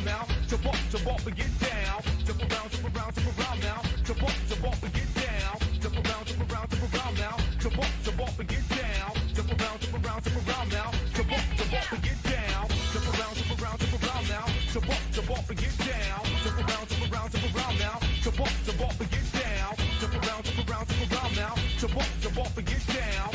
around now. Jump up and get down. Jump around, jump around, jump around now. Jump up and get down. Jump around, jump around, jump around now. Jump up and get down. Jump around, jump around, jump around now. Jump up and get down. Jump around, jump around, jump around now. Jump up and get down. Jump around, jump around, jump around now. Jump up and get down. Jump around, jump around, jump around now. Jump up and get down.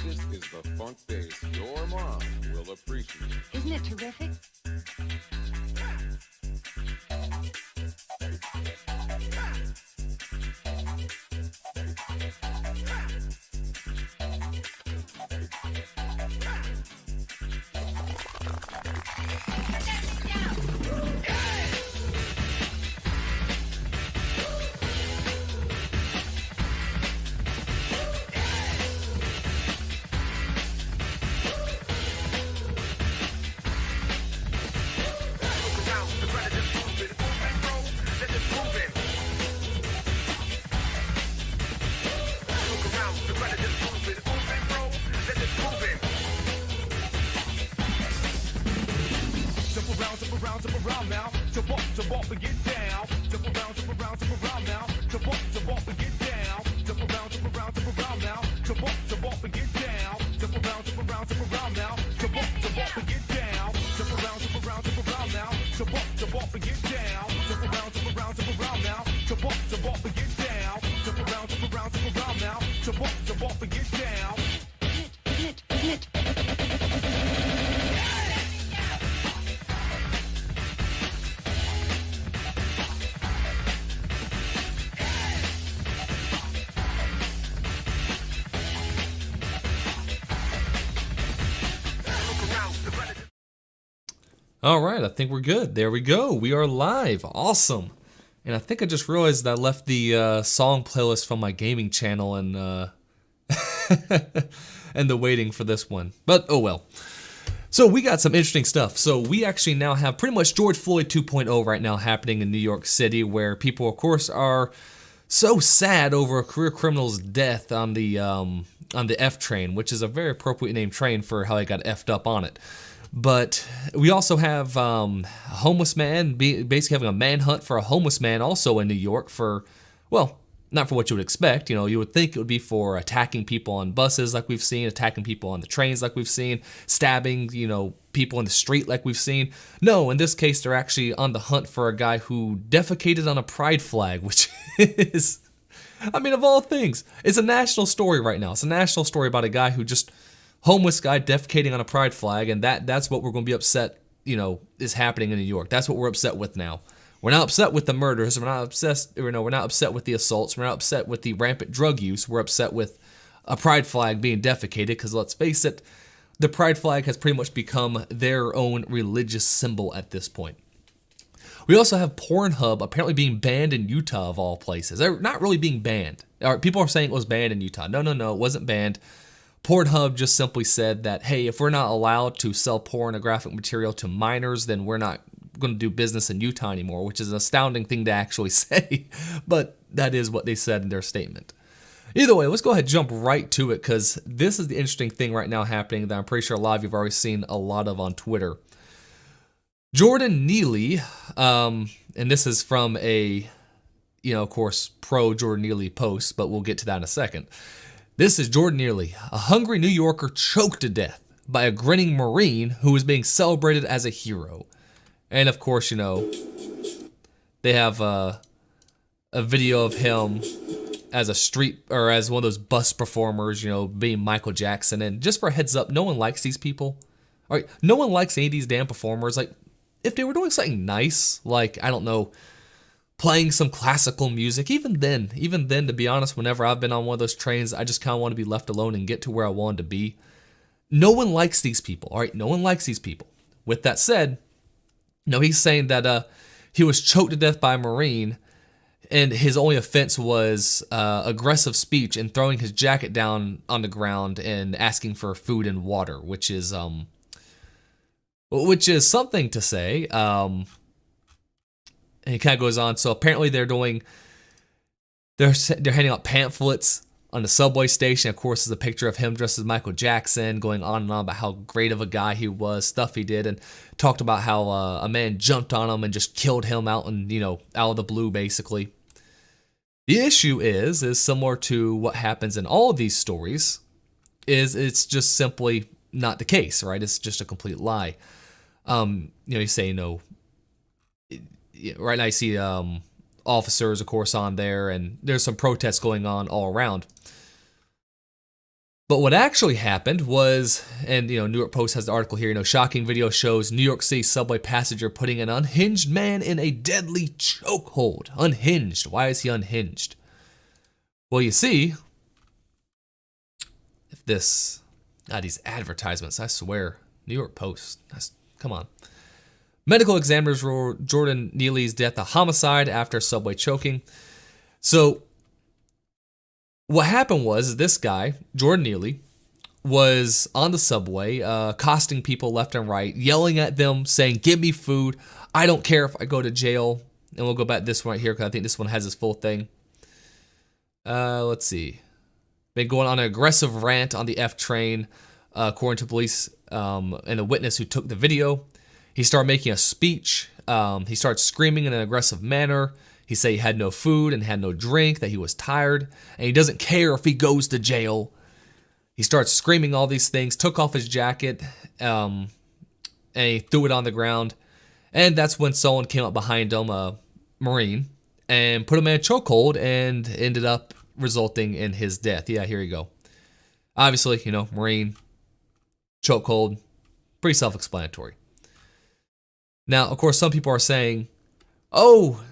This is the funk bass your mom will appreciate. Isn't it terrific? Jump around now. Jump up and get down. Jump around now. Jump up and get down. Jump around now. Jump up and get down. Jump around now. Jump up and get down. Jump around now. Jump up and get down. Jump around now. Jump up and get down. Jump around now. Jump up and get down. Isn't it? All right, I think we're good. There we go. We are live. Awesome. And I think I just realized that I left the song playlist from my gaming channel and and the waiting for this one. But oh well. So we got some interesting stuff. So we actually now have pretty much George Floyd 2.0 right now happening in New York City, where people, of course, are so sad over a career criminal's death on the F train, which is a very appropriate named train for how he got effed up on it. But we also have a homeless man, basically having a manhunt for a homeless man also in New York for, well, not for what you would expect. You know, you would think it would be for attacking people on buses like we've seen, attacking people on the trains like we've seen, stabbing, you know, people in the street like we've seen. No, in this case, they're actually on the hunt for a guy who defecated on a pride flag, which is, I mean, of all things, it's a national story right now. It's a national story about a guy who just, homeless guy defecating on a pride flag, and that's what we're going to be upset, you know, is happening in New York. That's what we're upset with now. We're not upset with the murders. We're not obsessed. We're not upset with the assaults. We're not upset with the rampant drug use. We're upset with a pride flag being defecated because, let's face it, the pride flag has pretty much become their own religious symbol at this point. We also have Pornhub apparently being banned in Utah, of all places. They're not really being banned. People are saying it was banned in Utah. No, it wasn't banned. Pornhub just simply said that, hey, if we're not allowed to sell pornographic material to minors, then we're not going to do business in Utah anymore, which is an astounding thing to actually say, but that is what they said in their statement. Either way, let's go ahead and jump right to it, because this is the interesting thing right now happening that I'm pretty sure a lot of you have already seen a lot of on Twitter. Jordan Neely, and this is from a, you know, of course, pro Jordan Neely post, but we'll get to that in a second. This is Jordan Neely, a hungry New Yorker choked to death by a grinning Marine who was being celebrated as a hero. And of course, you know, they have a video of him as a street, or as one of those bus performers, you know, being Michael Jackson. And just for a heads up, no one likes these people. All right, no one likes any of these damn performers. Like, if they were doing something nice, like, I don't know, playing some classical music, even then, to be honest, whenever I've been on one of those trains, I just kind of want to be left alone and get to where I wanted to be. No one likes these people, all right? No one likes these people. With that said, you know, he's saying that he was choked to death by a Marine, and his only offense was aggressive speech and throwing his jacket down on the ground and asking for food and water, which is something to say. And he kind of goes on. So apparently they're handing out pamphlets on the subway station. Of course, there's a picture of him dressed as Michael Jackson, going on and on about how great of a guy he was, stuff he did, and talked about how a man jumped on him and just killed him out of the blue, basically. The issue is similar to what happens in all of these stories, is it's just simply not the case, right? It's just a complete lie. You say, right now I see officers, of course, on there, and there's some protests going on all around. But what actually happened was, and New York Post has the article here, shocking video shows New York City subway passenger putting an unhinged man in a deadly chokehold. Unhinged. Why is he unhinged? Well, you see, if these advertisements, I swear, New York Post, come on. Medical examiners ruled Jordan Neely's death a homicide after subway choking. So what happened was this guy, Jordan Neely, was on the subway, accosting people left and right, yelling at them, saying, "Give me food. I don't care if I go to jail." And we'll go back to this one right here because I think this one has his full thing. Let's see. Been going on an aggressive rant on the F train, according to police and a witness who took the video. He started making a speech. He started screaming in an aggressive manner. He said he had no food and had no drink, that he was tired, and he doesn't care if he goes to jail. He starts screaming all these things, took off his jacket, and he threw it on the ground. And that's when someone came up behind him, a Marine, and put him in a chokehold and ended up resulting in his death. Yeah, here you go. Obviously, Marine, chokehold, pretty self-explanatory. Now, of course, some people are saying, oh,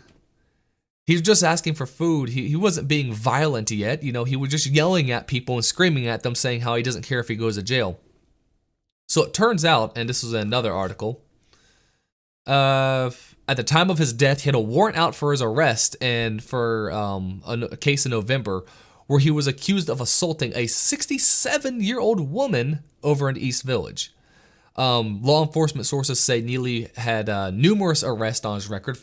he's just asking for food. He wasn't being violent yet. He was just yelling at people and screaming at them, saying how he doesn't care if he goes to jail. So it turns out, and this was another article, at the time of his death, he had a warrant out for his arrest and for a case in November where he was accused of assaulting a 67-year-old woman over in East Village. Law enforcement sources say Neely had numerous arrests on his record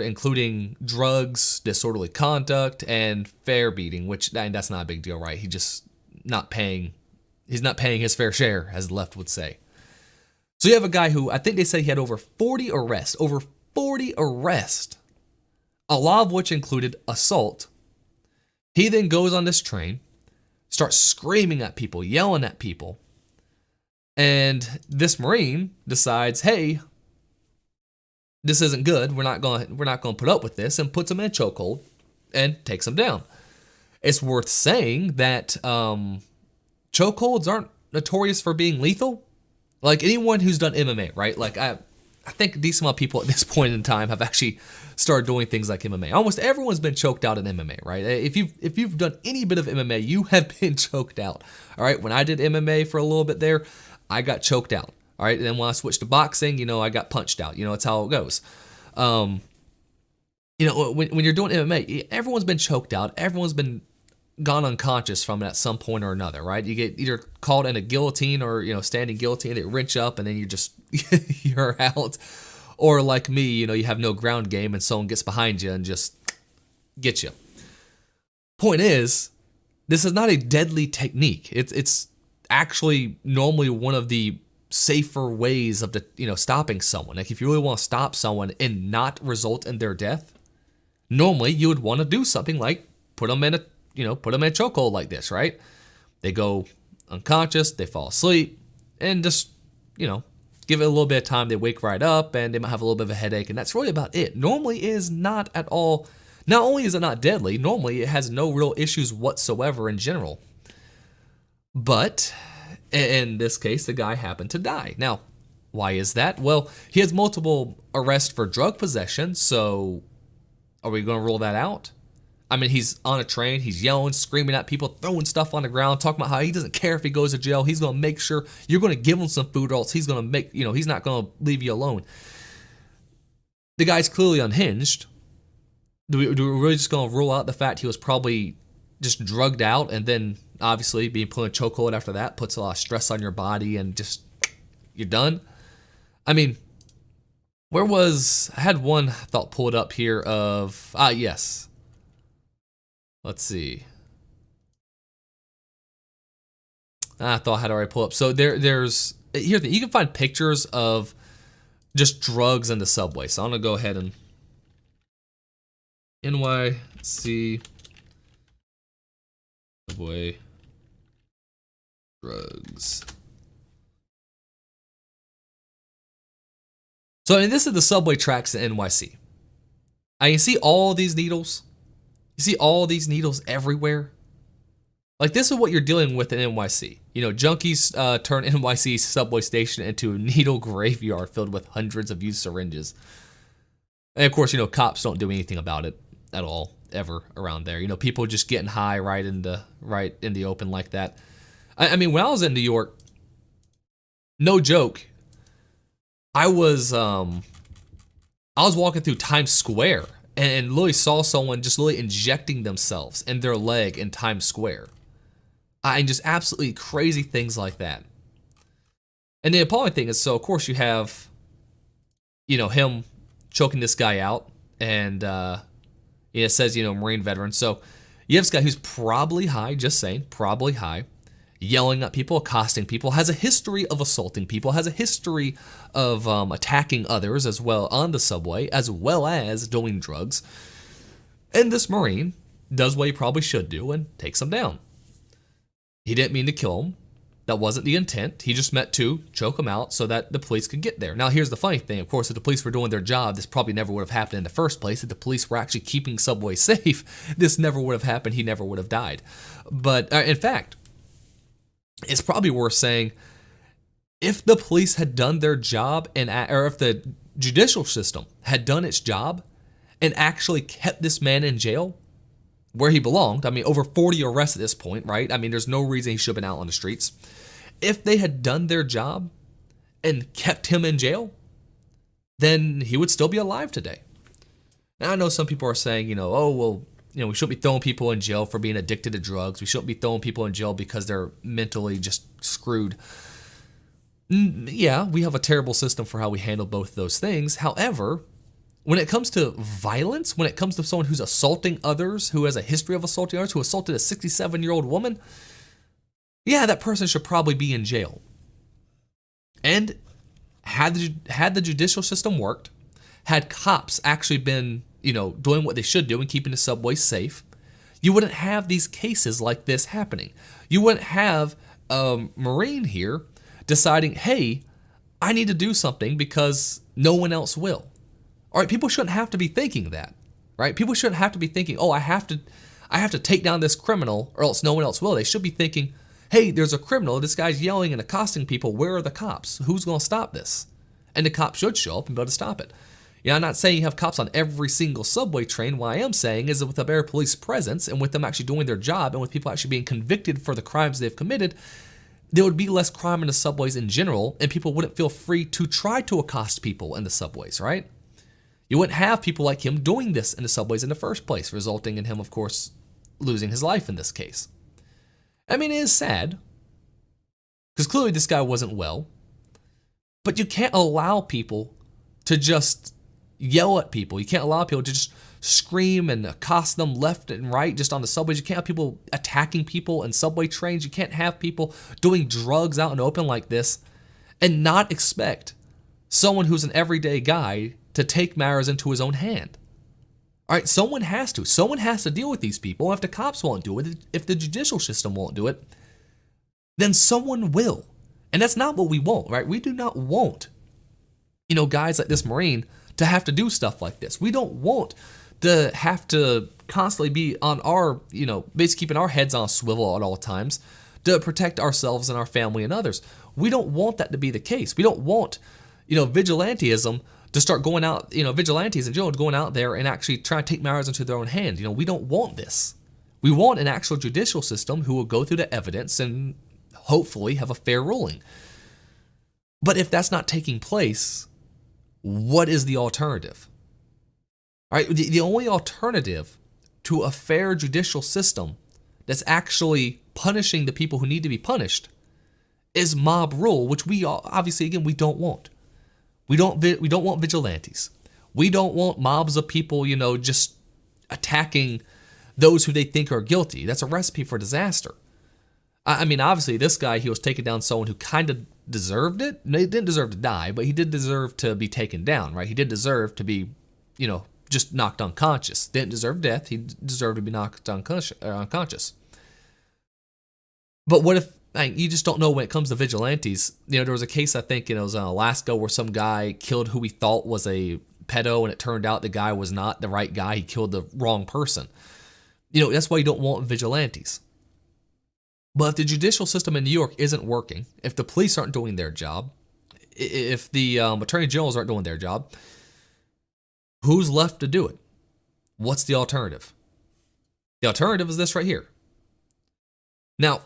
including drugs, disorderly conduct, and fare beating, which that's not a big deal, right? He's just not paying. He's not paying his fair share, as the left would say. So you have a guy who I think they say he had over 40 arrests, a lot of which included assault. He then goes on this train, starts screaming at people, yelling at people, and this Marine decides, hey, this isn't good. We're not going to put up with this, and puts him in a chokehold and takes him down. It's worth saying that chokeholds aren't notorious for being lethal. Like anyone who's done MMA, right? Like I think a decent amount of people at this point in time have actually started doing things like MMA. Almost everyone's been choked out in MMA, right? If you've done any bit of MMA, you have been choked out. All right. When I did MMA for a little bit there, I got choked out. All right. And then when I switched to boxing, I got punched out. It's how it goes. When you're doing MMA, everyone's been choked out. Everyone's been gone unconscious from it at some point or another, right? You get either caught in a guillotine or, standing guillotine, they wrench up and then you're out. Or like me, you have no ground game and someone gets behind you and just gets you. Point is, this is not a deadly technique. It's actually normally one of the safer ways of stopping someone. Like if you really want to stop someone and not result in their death, normally you would want to do something like put them in a chokehold like this, right? They go unconscious, they fall asleep, and just, give it a little bit of time. They wake right up and they might have a little bit of a headache, and that's really about it. Normally it is not at all, not only is it not deadly, normally it has no real issues whatsoever in general. But in this case, the guy happened to die. Now, why is that? Well, he has multiple arrests for drug possession, so are we going to rule that out? I mean, he's on a train, he's yelling, screaming at people, throwing stuff on the ground, talking about how he doesn't care if he goes to jail. He's going to make sure you're going to give him some food, or else he's going to he's not going to leave you alone. The guy's clearly unhinged. Do we really just going to rule out the fact he was probably just drugged out, and then obviously being put in a chokehold after that puts a lot of stress on your body and just you're done? I mean, I had one thought pulled up here of, yes. Let's see. I thought I had already pulled up. So there's here you can find pictures of just drugs in the subway. So I'm gonna go ahead and NYC subway drugs. So this is the subway tracks in NYC. You see all these needles. You see all these needles everywhere. Like, this is what you're dealing with in NYC. You know, junkies turn NYC subway station into a needle graveyard filled with hundreds of used syringes. And of course, you know, cops don't do anything about it at all, ever around there. You know, people just getting high right in the open like that. I mean, when I was in New York, no joke, I was walking through Times Square and literally saw someone just literally injecting themselves in their leg in Times Square. And just absolutely crazy things like that. And the appalling thing is, so of course you have, you know, him choking this guy out, and it says, you know, Marine veteran. So you have this guy who's probably high, just saying, probably high, yelling at people, accosting people, has a history of assaulting people, has a history of attacking others as well on the subway, as well as doing drugs. And this Marine does what he probably should do and takes him down. He didn't mean to kill him. That wasn't the intent. He just meant to choke him out so that the police could get there. Now, here's the funny thing. Of course, if the police were doing their job, this probably never would have happened in the first place. If the police were actually keeping Subway safe, this never would have happened. He never would have died. But in fact, it's probably worth saying, if the police had done their job, or if the judicial system had done its job and actually kept this man in jail where he belonged, I mean, over 40 arrests at this point, right? I mean, there's no reason he should have been out on the streets. If they had done their job and kept him in jail, then he would still be alive today. Now, I know some people are saying, you know, oh, well, you know, we shouldn't be throwing people in jail for being addicted to drugs. We shouldn't be throwing people in jail because they're mentally just screwed. Yeah, we have a terrible system for how we handle both those things. However, when it comes to violence, when it comes to someone who's assaulting others, who has a history of assaulting others, who assaulted a 67-year-old woman, yeah, that person should probably be in jail. And had the judicial system worked, had cops actually been, you know, doing what they should do and keeping the subway safe, you wouldn't have these cases like this happening. You wouldn't have a Marine here deciding, hey, I need to do something because no one else will. All right, people shouldn't have to be thinking that, right? People shouldn't have to be thinking, oh, I have to take down this criminal or else no one else will. They should be thinking, hey, there's a criminal. This guy's yelling and accosting people. Where are the cops? Who's going to stop this? And the cops should show up and be able to stop it. Yeah, I'm not saying you have cops on every single subway train. What I am saying is that with a better police presence and with them actually doing their job and with people actually being convicted for the crimes they've committed, there would be less crime in the subways in general, and people wouldn't feel free to try to accost people in the subways, right? You wouldn't have people like him doing this in the subways in the first place, resulting in him, of course, losing his life in this case. I mean, it is sad, because clearly this guy wasn't well, but you can't allow people to just yell at people. You can't allow people to just scream and accost them left and right just on the subways. You can't have people attacking people in subway trains. You can't have people doing drugs out in the open like this and not expect someone who's an everyday guy to take matters into his own hand. All right, someone has to. Someone has to deal with these people. If the cops won't do it, if the judicial system won't do it, then someone will. And that's not what we want, right? We do not want, you know, guys like this Marine to have to do stuff like this. We don't want to have to constantly be on our, you know, basically keeping our heads on a swivel at all times to protect ourselves and our family and others. We don't want that to be the case. We don't want, you know, vigilantism to start going out, you know, vigilantes in general going out there and actually trying to take matters into their own hand. You know, we don't want this. We want an actual judicial system who will go through the evidence and hopefully have a fair ruling. But if that's not taking place, what is the alternative? All right, the only alternative to a fair judicial system that's actually punishing the people who need to be punished is mob rule, which we obviously, again, we don't want. We don't want vigilantes. We don't want mobs of people, you know, just attacking those who they think are guilty. That's a recipe for disaster. I mean, obviously, this guy, he was taking down someone who kind of deserved it. He didn't deserve to die, but he did deserve to be taken down, right? He did deserve to be, you know, just knocked unconscious. Didn't deserve death. He deserved to be knocked unconscious. But what if, you just don't know when it comes to vigilantes. You know, there was a case, I think, it was in Alaska where some guy killed who he thought was a pedo, and it turned out the guy was not the right guy. He killed the wrong person. You know, that's why you don't want vigilantes. But if the judicial system in New York isn't working, if the police aren't doing their job, if the attorney generals aren't doing their job, who's left to do it? What's the alternative? The alternative is this right here. Now,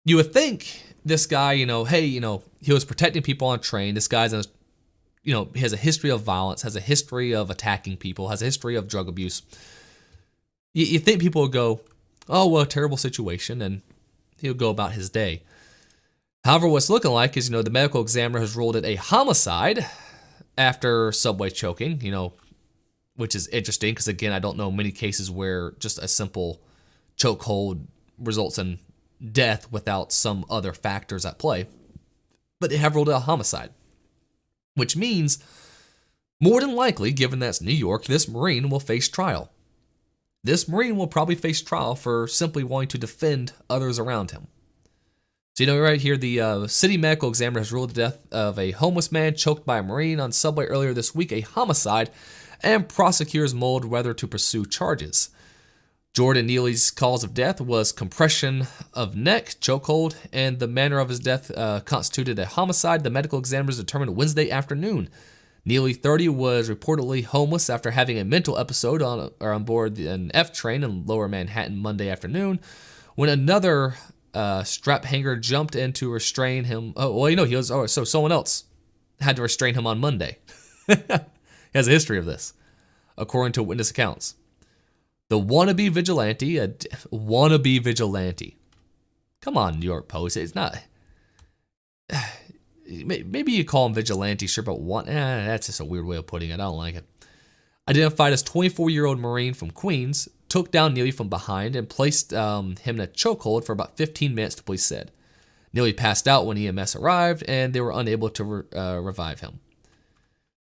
you would think this guy, hey, he was protecting people on train. This guy's, he has a history of violence, has a history of attacking people, has a history of drug abuse. You think people would go, oh, well, terrible situation, and he'll go about his day. However, what's looking like is, the medical examiner has ruled it a homicide after subway choking, which is interesting because, again, I don't know many cases where just a simple chokehold results in death without some other factors at play. But they have ruled it a homicide, which means, more than likely, given that's New York, this Marine will face trial. This Marine will probably face trial for simply wanting to defend others around him. So, right here, the city medical examiner has ruled the death of a homeless man choked by a Marine on subway earlier this week a homicide, and prosecutors mulled whether to pursue charges. Jordan Neely's cause of death was compression of neck, chokehold, and the manner of his death constituted a homicide, the medical examiners determined Wednesday afternoon. Neely, 30, was reportedly homeless after having a mental episode on board an F train in Lower Manhattan Monday afternoon, when another strap hanger jumped in to restrain him. Oh, well, he was. Oh, so someone else had to restrain him on Monday. He has a history of this, according to witness accounts. The wannabe vigilante. Come on, New York Post. It's not. Maybe you call him vigilante, sure, but that's just a weird way of putting it. I don't like it. Identified as 24-year-old Marine from Queens, took down Neely from behind and placed him in a chokehold for about 15 minutes, the police said. Neely passed out when EMS arrived, and they were unable to revive him.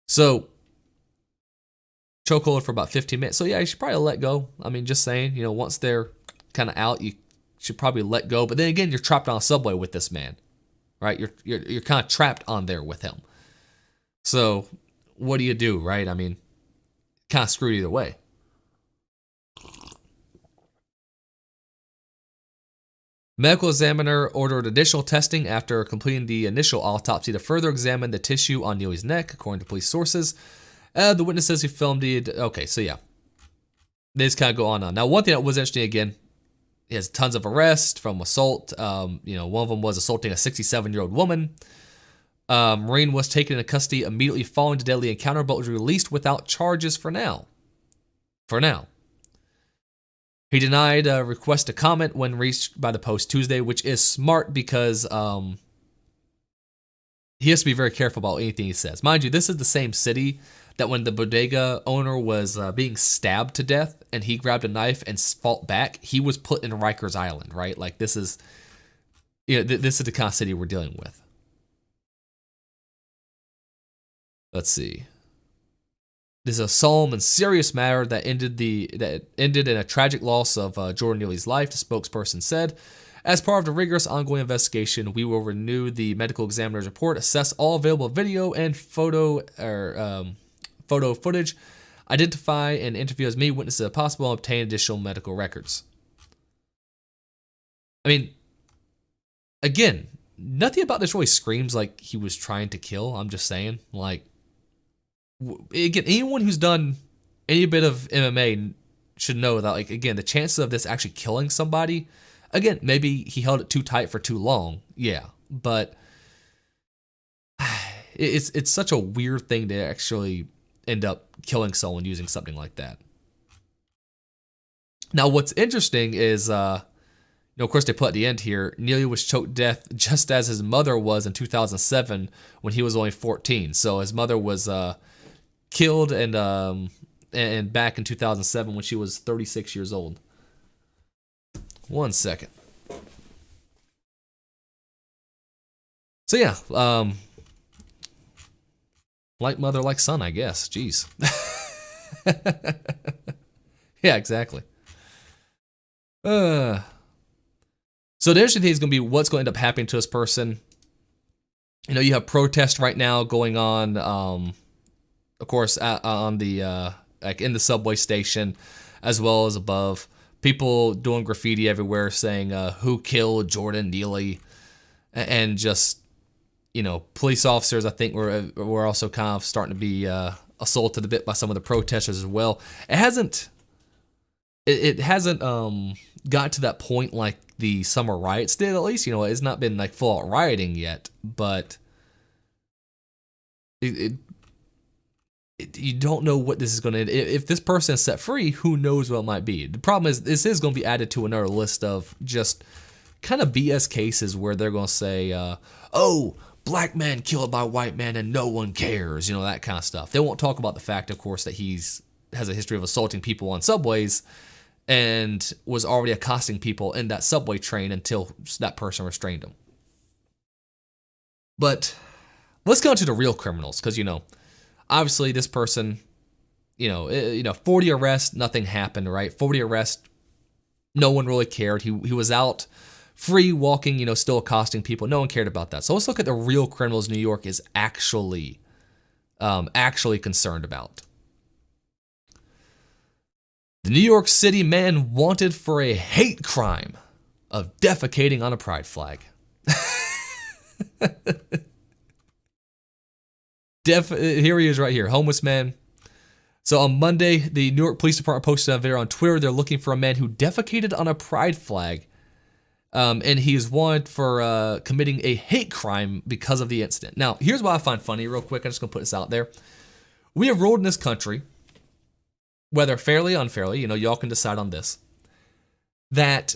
So, chokehold for about 15 minutes. So, yeah, you should probably let go. I mean, just saying, once they're kind of out, you should probably let go. But then again, you're trapped on a subway with this man. Right, you're kind of trapped on there with him. So, what do you do, right? I mean, kind of screwed either way. Medical examiner ordered additional testing after completing the initial autopsy to further examine the tissue on Neely's neck, according to police sources. The witnesses who filmed it. Okay, so yeah, they just kind of go on. Now, one thing that was interesting again. He has tons of arrests from assault. One of them was assaulting a 67-year-old woman. Marine was taken into custody immediately following the deadly encounter, but was released without charges for now. He denied a request to comment when reached by the Post Tuesday, which is smart because he has to be very careful about anything he says. Mind you, this is the same city that when the bodega owner was being stabbed to death and he grabbed a knife and fought back, he was put in Rikers Island, right? Like this is the kind of city we're dealing with. Let's see. This is a solemn and serious matter that ended in a tragic loss of Jordan Neely's life, the spokesperson said. As part of the rigorous ongoing investigation, we will renew the medical examiner's report, assess all available video and photo footage, identify and interview as many witnesses as possible, and obtain additional medical records. I mean, again, nothing about this really screams like he was trying to kill. I'm just saying, like, again, anyone who's done any bit of MMA should know that, like, again, the chances of this actually killing somebody, again, maybe he held it too tight for too long, yeah, but it's such a weird thing to actually end up killing someone using something like that. Now, what's interesting is, of course, they put at the end here, Neely was choked to death just as his mother was in 2007 when he was only 14. So his mother was killed and back in 2007 when she was 36 years old. 1 second. So yeah, like mother, like son, I guess. Jeez. Yeah, exactly. So the interesting thing is going to be what's going to end up happening to this person. You have protests right now going on, of course, on the like in the subway station, as well as above. People doing graffiti everywhere saying, who killed Jordan Neely? And just, police officers, I think, were also kind of starting to be assaulted a bit by some of the protesters as well. It hasn't got to that point like the summer riots did, at least. It's not been like full out rioting yet, but you don't know what this is going to. If this person is set free, who knows what it might be. The problem is this is going to be added to another list of just kind of BS cases where they're going to say, oh, black man killed by white man and no one cares, that kind of stuff. They won't talk about the fact, of course, that has a history of assaulting people on subways and was already accosting people in that subway train until that person restrained him. But let's go into the real criminals, because, obviously this person, 40 arrests, nothing happened, right? 40 arrests, no one really cared. He was out free walking, still accosting people. No one cared about that. So let's look at the real criminals New York is actually concerned about. The New York City man wanted for a hate crime of defecating on a pride flag. Here he is right here, homeless man. So on Monday, the New York Police Department posted a video on Twitter. They're looking for a man who defecated on a pride flag. And he is wanted for committing a hate crime because of the incident. Now, here's what I find funny real quick. I'm just going to put this out there. We have ruled in this country, whether fairly or unfairly, y'all can decide on this, that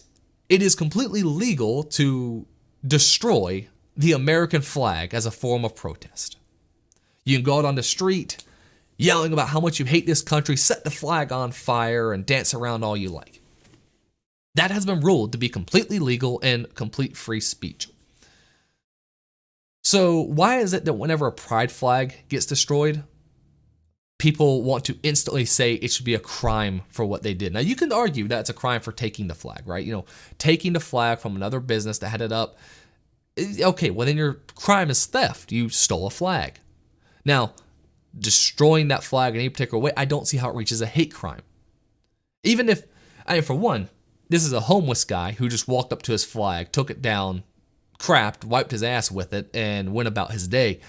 it is completely legal to destroy the American flag as a form of protest. You can go out on the street yelling about how much you hate this country, set the flag on fire, and dance around all you like. That has been ruled to be completely legal and complete free speech. So why is it that whenever a pride flag gets destroyed, people want to instantly say it should be a crime for what they did? Now, you can argue that it's a crime for taking the flag, right? Taking the flag from another business that had it up. Okay, well then your crime is theft. You stole a flag. Now, destroying that flag in any particular way, I don't see how it reaches a hate crime. Even if, for one, this is a homeless guy who just walked up to his flag, took it down, crapped, wiped his ass with it, and went about his day.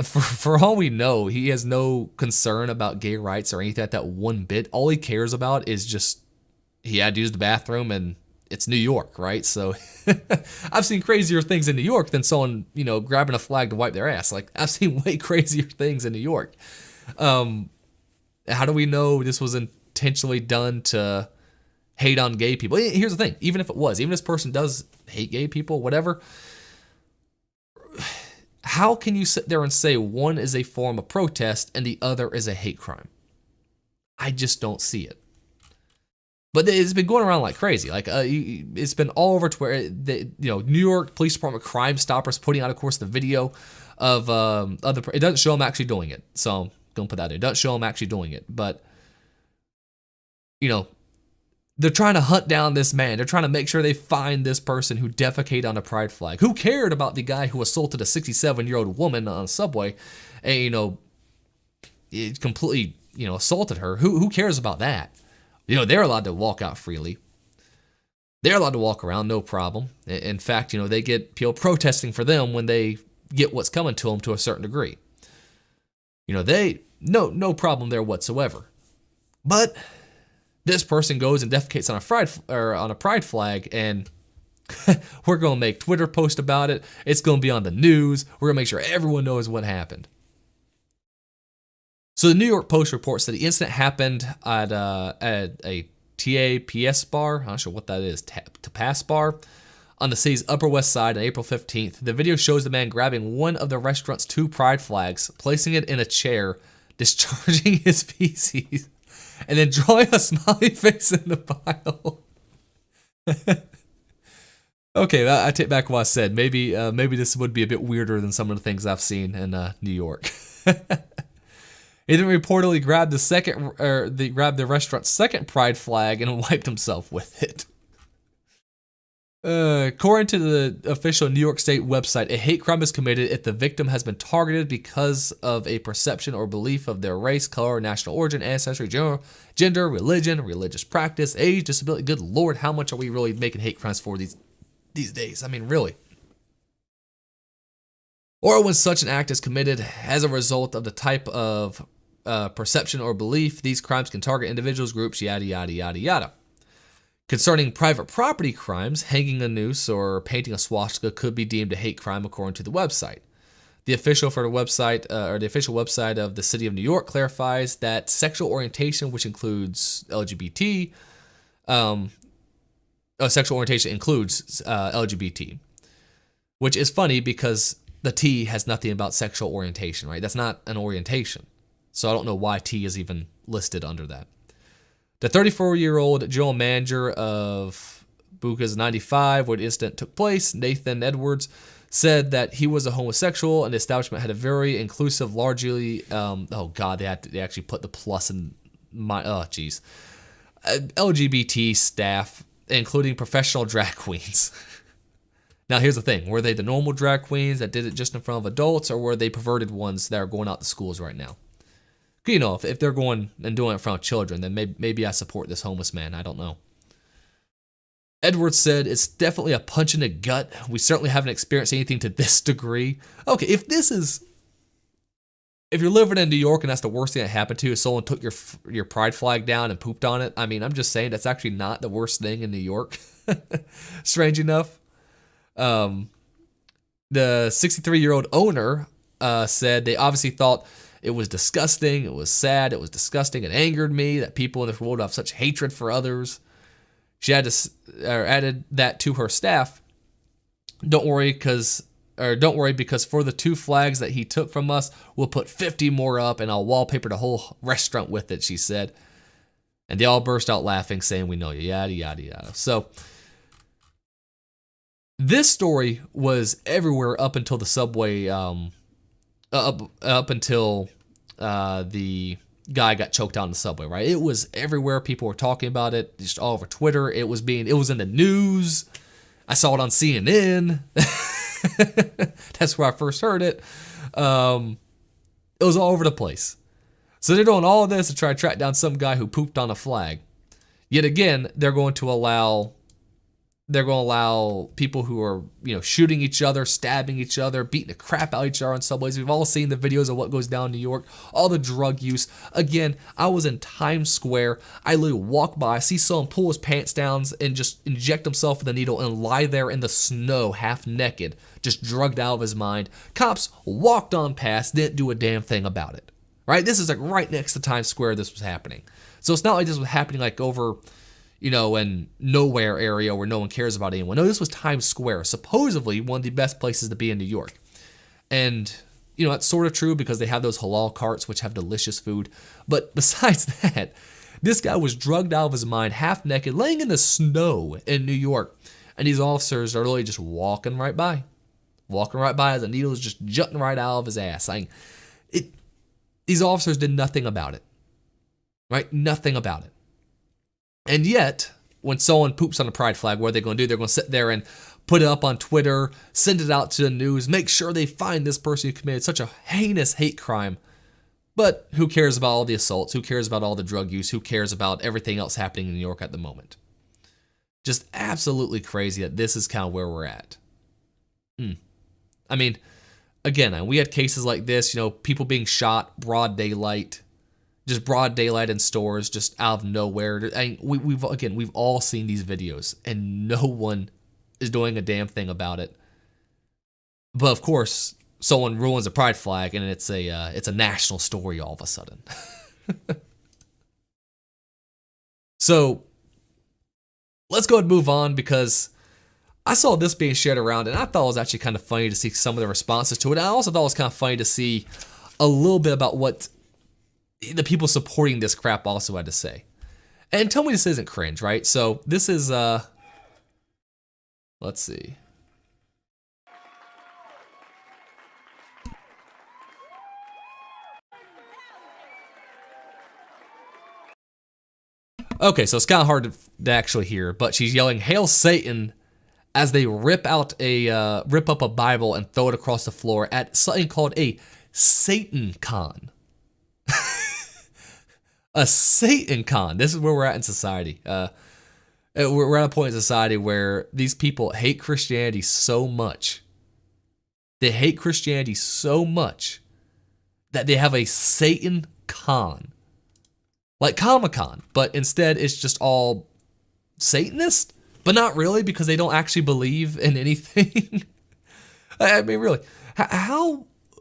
For all we know, he has no concern about gay rights or anything like that one bit. All he cares about is just he had to use the bathroom, and it's New York, right? So I've seen crazier things in New York than someone, grabbing a flag to wipe their ass. Like, I've seen way crazier things in New York. How do we know this was intentionally done to hate on gay people? Here's the thing. Even if this person does hate gay people, whatever, how can you sit there and say one is a form of protest and the other is a hate crime? I just don't see it. But it's been going around like crazy. Like it's been all over to where New York Police Department Crime Stoppers putting out, of course, the video of it doesn't show them actually doing it. So I'm gonna put that in. It doesn't show them actually doing it, but they're trying to hunt down this man. They're trying to make sure they find this person who defecated on a pride flag. Who cared about the guy who assaulted a 67-year-old woman on a subway and completely assaulted her? Who cares about that? They're allowed to walk out freely. They're allowed to walk around, no problem. In fact, they get people protesting for them when they get what's coming to them to a certain degree. They no problem there whatsoever. But this person goes and defecates on a pride flag, and we're gonna make Twitter post about it. It's gonna be on the news. We're gonna make sure everyone knows what happened. So the New York Post reports that the incident happened at a TAPS bar. I'm not sure what that is. Tapas bar on the city's Upper West Side on April 15th. The video shows the man grabbing one of the restaurant's two pride flags, placing it in a chair, discharging his feces, and then drawing a smiley face in the pile. Okay, I take back what I said. Maybe this would be a bit weirder than some of the things I've seen in New York. He then reportedly grabbed the restaurant's second pride flag and wiped himself with it. According to the official New York State website, a hate crime is committed if the victim has been targeted because of a perception or belief of their race, color, national origin, ancestry, gender, religion, religious practice, age, disability. Good Lord, how much are we really making hate crimes for these days? I mean, really. Or when such an act is committed as a result of the type of perception or belief, these crimes can target individuals, groups, yada, yada, yada, yada. Concerning private property crimes, hanging a noose or painting a swastika could be deemed a hate crime according to the website. The official website of the City of New York clarifies that sexual orientation, which includes LGBT, sexual orientation includes LGBT, which is funny because the T has nothing about sexual orientation, right? That's not an orientation. So I don't know why T is even listed under that. The 34-year-old general manager of Buca's 95, where the incident took place, Nathan Edwards, said that he was a homosexual and the establishment had a very inclusive, largely, they actually put the plus in my, LGBT staff, including professional drag queens. Now, here's the thing. Were they the normal drag queens that did it just in front of adults, or were they perverted ones that are going out to schools right now? You know, if they're going and doing it in front of children, then maybe I support this homeless man. I don't know. Edwards said, it's definitely a punch in the gut. We certainly haven't experienced anything to this degree. Okay, if you're living in New York and that's the worst thing that happened to you is someone took your pride flag down and pooped on it, I mean, I'm just saying that's actually not the worst thing in New York. Strange enough. The 63-year-old owner said they obviously thought it was disgusting, it was sad, it was disgusting, it angered me that people in this world have such hatred for others. She added that to her staff. Don't worry because for the 2 flags that he took from us, we'll put 50 more up and I'll wallpaper the whole restaurant with it, she said. And they all burst out laughing, saying, we know you, yada, yada, yada. So this story was everywhere up until the subway, up until the guy got choked out in the subway, right? It was everywhere. People were talking about it, just all over Twitter. It was in the news. I saw it on CNN. That's where I first heard it. It was all over the place. So they're doing all of this to try to track down some guy who pooped on a flag. Yet again, they're going to allow people who are, shooting each other, stabbing each other, beating the crap out of each other on subways. We've all seen the videos of what goes down in New York, all the drug use. Again, I was in Times Square. I literally walk by, see someone pull his pants down and just inject himself with a needle and lie there in the snow, half naked, just drugged out of his mind. Cops walked on past, didn't do a damn thing about it. Right? This is like right next to Times Square this was happening. So it's not like this was happening like over in nowhere area where no one cares about anyone. No, this was Times Square, supposedly one of the best places to be in New York. And, that's sort of true because they have those halal carts which have delicious food. But besides that, this guy was drugged out of his mind, half naked, laying in the snow in New York. And these officers are literally just walking right by as the needle is just jutting right out of his ass. These officers did nothing about it, right? Nothing about it. And yet, when someone poops on a pride flag, what are they going to do? They're going to sit there and put it up on Twitter, send it out to the news, make sure they find this person who committed such a heinous hate crime. But who cares about all the assaults? Who cares about all the drug use? Who cares about everything else happening in New York at the moment? Just absolutely crazy that this is kind of where we're at. I mean, again, we had cases like this, people being shot, broad daylight in stores, just out of nowhere. We've all seen these videos, and no one is doing a damn thing about it. But of course, someone ruins a pride flag, and it's a national story all of a sudden. So let's go ahead and move on, because I saw this being shared around, and I thought it was actually kind of funny to see some of the responses to it. I also thought it was kind of funny to see a little bit about what the people supporting this crap also had to say. And tell me this isn't cringe, right? So this is, let's see. Okay, so it's kind of hard to actually hear, but she's yelling, "Hail Satan," as they rip up a Bible and throw it across the floor at something called a Satan Con. A Satan Con. This is where we're at in society. We're at a point in society where these people hate Christianity so much. They hate Christianity so much that they have a Satan Con. Like Comic-Con, but instead it's just all Satanist, but not really, because they don't actually believe in anything. I mean, really,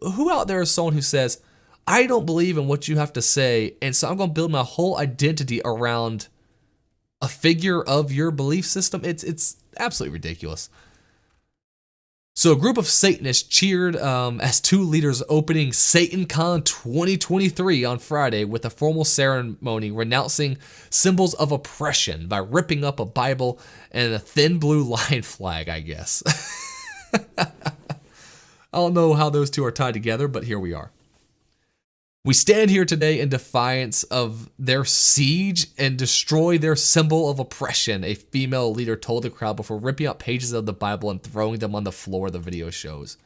who out there is someone who says, I don't believe in what you have to say, and so I'm going to build my whole identity around a figure of your belief system? It's absolutely ridiculous. So a group of Satanists cheered as two leaders opening SatanCon 2023 on Friday with a formal ceremony renouncing symbols of oppression by ripping up a Bible and a thin blue line flag, I guess. I don't know how those two are tied together, but here we are. We stand here today in defiance of their siege and destroy their symbol of oppression, a female leader told the crowd before ripping out pages of the Bible and throwing them on the floor, the video shows.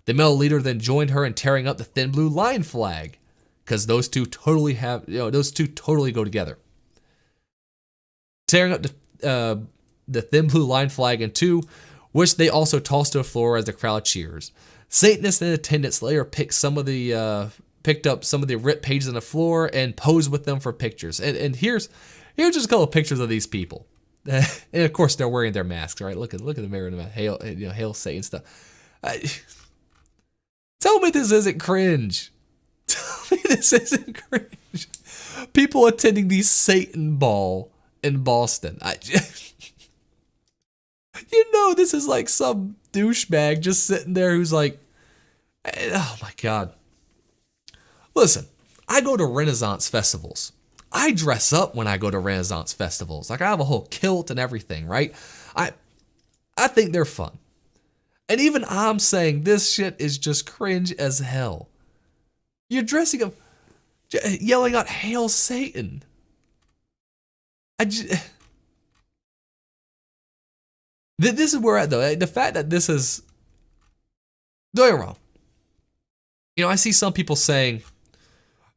The male leader then joined her in tearing up the thin blue line flag, because those two totally go together. Tearing up the thin blue line flag in two, which they also tossed to the floor as the crowd cheers. Satanists in attendance later picked up some of the ripped pages on the floor and posed with them for pictures. And here's just a couple of pictures of these people. And of course they're wearing their masks, right? Look at the mirror in the mask. Hail Satan stuff. Tell me this isn't cringe. Tell me this isn't cringe. People attending the Satan Ball in Boston. This is like some douchebag just sitting there who's like, oh my God. Listen, I go to Renaissance festivals. I dress up when I go to Renaissance festivals. Like, I have a whole kilt and everything, right? I think they're fun. And even I'm saying this shit is just cringe as hell. You're dressing up, yelling out, "Hail Satan." This is where we're at, though. The fact that this is, don't get me wrong. I see some people saying,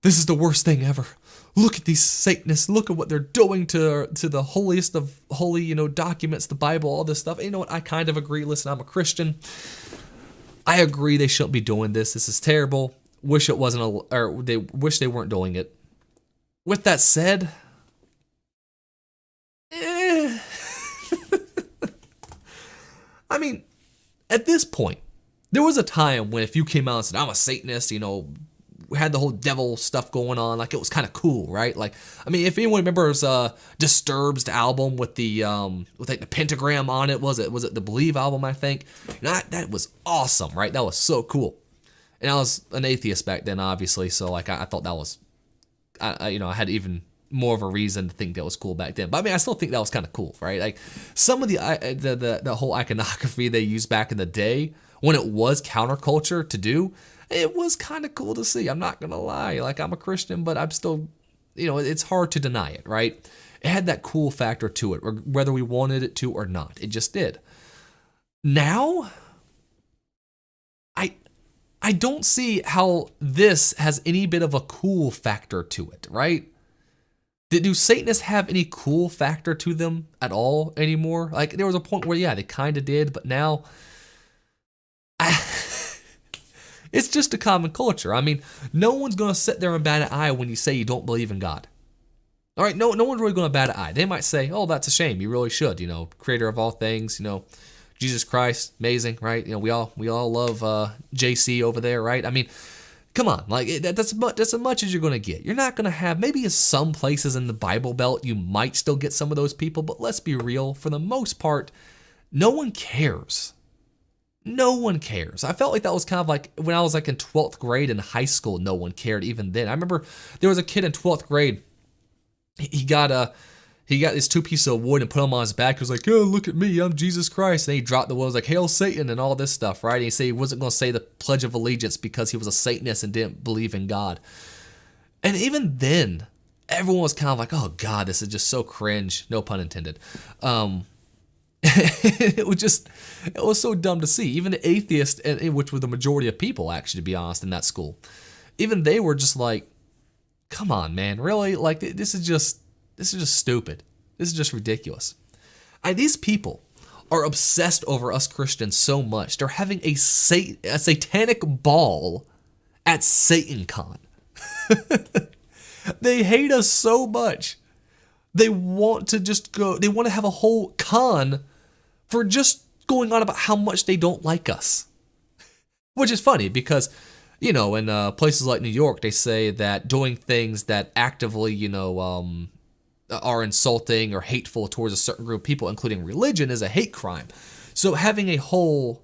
this is the worst thing ever. Look at these Satanists. Look at what they're doing to the holiest of holy, documents, the Bible, all this stuff. And you know what? I kind of agree. Listen, I'm a Christian. I agree they shouldn't be doing this. This is terrible. Wish it wasn't, they wish they weren't doing it. With that said, I mean, at this point, there was a time when if you came out and said, I'm a Satanist, we had the whole devil stuff going on, like it was kind of cool, right? Like, I mean, if anyone remembers Disturbed's album with the pentagram on it, was it the Believe album, I think? That was awesome, right? That was so cool. And I was an atheist back then, obviously, so like I thought that was, I had even more of a reason to think that was cool back then. But I mean, I still think that was kind of cool, right? Like some of the whole iconography they used back in the day when it was counterculture to do, it was kind of cool to see. I'm not gonna lie. Like, I'm a Christian, but I'm still, it's hard to deny it, right? It had that cool factor to it, whether we wanted it to or not. It just did. Now, I don't see how this has any bit of a cool factor to it, right? Do Satanists have any cool factor to them at all anymore? Like, there was a point where, yeah, they kind of did, but now, it's just a common culture. I mean, no one's going to sit there and bat an eye when you say you don't believe in God. All right, no one's really going to bat an eye. They might say, oh, that's a shame. You really should, creator of all things, Jesus Christ, amazing, right? We all love JC over there, right? I mean, come on, like that's as much as you're going to get. You're not going to have, maybe in some places in the Bible Belt, you might still get some of those people, but let's be real, for the most part, no one cares. No one cares. I felt like that was kind of like when I was like in 12th grade in high school, no one cared even then. I remember there was a kid in 12th grade, he got this 2 pieces of wood and put them on his back. He was like, oh, look at me, I'm Jesus Christ. And he dropped the wood, was like, Hail Satan, and all this stuff, right? And he said he wasn't going to say the Pledge of Allegiance because he was a Satanist and didn't believe in God. And even then, everyone was kind of like, oh God, this is just so cringe. No pun intended. It was so dumb to see. Even the atheists, which were the majority of people, actually, to be honest, in that school, even they were just like, come on, man, really? Like, this is just stupid. This is just ridiculous. And these people are obsessed over us Christians so much. They're having a satanic ball at SatanCon. They hate us so much. They want to they want to have a whole con for just going on about how much they don't like us. Which is funny because, in places like New York, they say that doing things that actively, are insulting or hateful towards a certain group of people, including religion, is a hate crime. So having a whole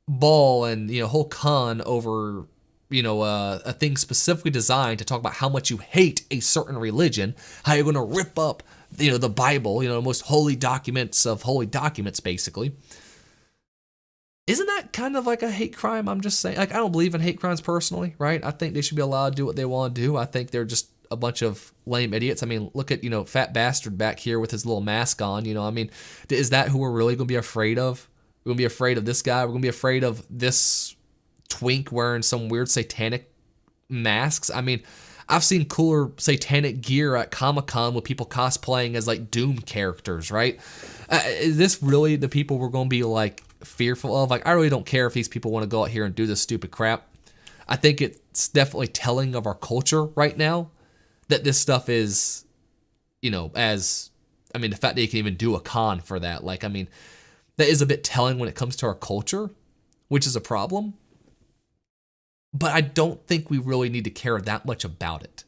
ball and, whole con over, a thing specifically designed to talk about how much you hate a certain religion, how you're going to rip up, the Bible, the most holy documents of holy documents, basically. Isn't that kind of like a hate crime? I'm just saying, like, I don't believe in hate crimes personally, right? I think they should be allowed to do what they want to do. I think they're just a bunch of lame idiots. I mean, look at, fat bastard back here with his little mask on, I mean, is that who we're really going to be afraid of? We're going to be afraid of this guy. We're going to be afraid of this twink wearing some weird satanic masks. I mean, I've seen cooler satanic gear at Comic-Con with people cosplaying as like Doom characters, right? Is this really the people we're going to be like fearful of? Like, I really don't care if these people want to go out here and do this stupid crap. I think it's definitely telling of our culture right now that this stuff is, the fact that you can even do a con for that, like, I mean, that is a bit telling when it comes to our culture, which is a problem. But I don't think we really need to care that much about it.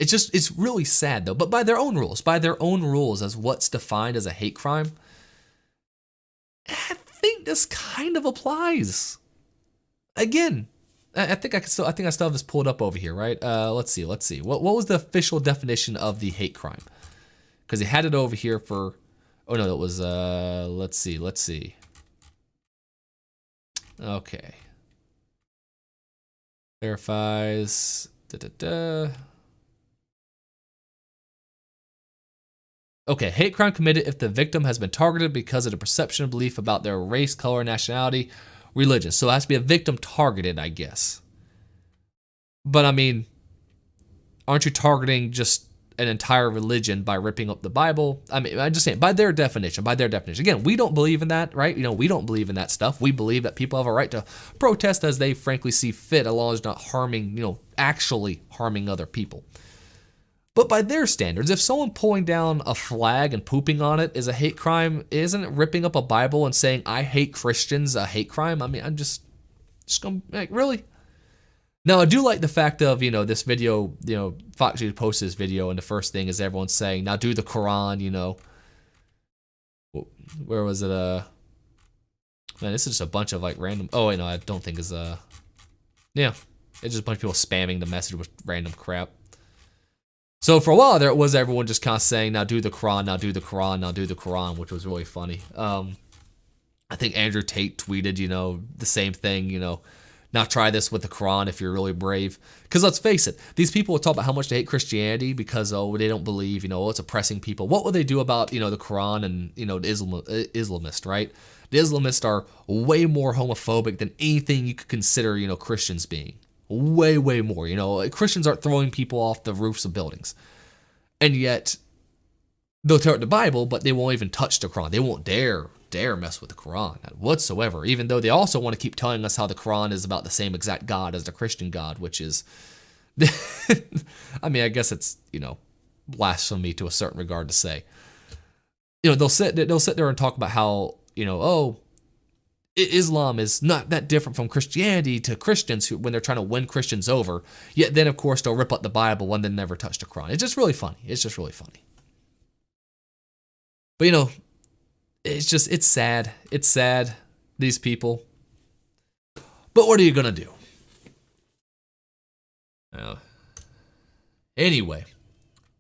It's really sad though, but by their own rules as what's defined as a hate crime, I think this kind of applies. Again, I think I still have this pulled up over here, right? Let's see. What was the official definition of the hate crime? Because he had it over here for. Oh no, it was. Let's see. Okay. Verifies. Okay, hate crime committed if the victim has been targeted because of the perception or belief about their race, color, nationality, religion. So it has to be a victim targeted, I guess. But I mean, aren't you targeting just an entire religion by ripping up the Bible? I mean, I'm just saying, by their definition. Again, we don't believe in that, right? We don't believe in that stuff. We believe that people have a right to protest as they frankly see fit, as long as not harming, actually harming other people. But by their standards, if someone pulling down a flag and pooping on it is a hate crime, isn't ripping up a Bible and saying, I hate Christians, a hate crime? I mean, I'm just gonna, like, really? Now, I do like the fact of, this video, Fox News posted this video, and the first thing is everyone saying, now do the Quran, Where was it? Man, this is just a bunch of, like, random, oh, wait, no, I don't think it's, yeah, it's just a bunch of people spamming the message with random crap. So for a while there, it was everyone just kind of saying, now do the Quran, now do the Quran, now do the Quran, which was really funny. I think Andrew Tate tweeted, the same thing, now try this with the Quran if you're really brave. Because let's face it, these people will talk about how much they hate Christianity because, they don't believe, it's oppressing people. What will they do about, the Quran and, the Islamist, right? The Islamists are way more homophobic than anything you could consider, Christians being. Way, way more. Christians aren't throwing people off the roofs of buildings. And yet, they'll tear up the Bible, but they won't even touch the Quran. They won't dare mess with the Quran whatsoever, even though they also want to keep telling us how the Quran is about the same exact God as the Christian God, which is, I mean, I guess it's, blasphemy to a certain regard to say. They'll sit there and talk about how, Islam is not that different from Christianity to Christians when they're trying to win Christians over. Yet then, of course, they'll rip up the Bible and then never touch the Quran. It's just really funny. But, it's sad. It's sad, these people. But what are you going to do? Anyway,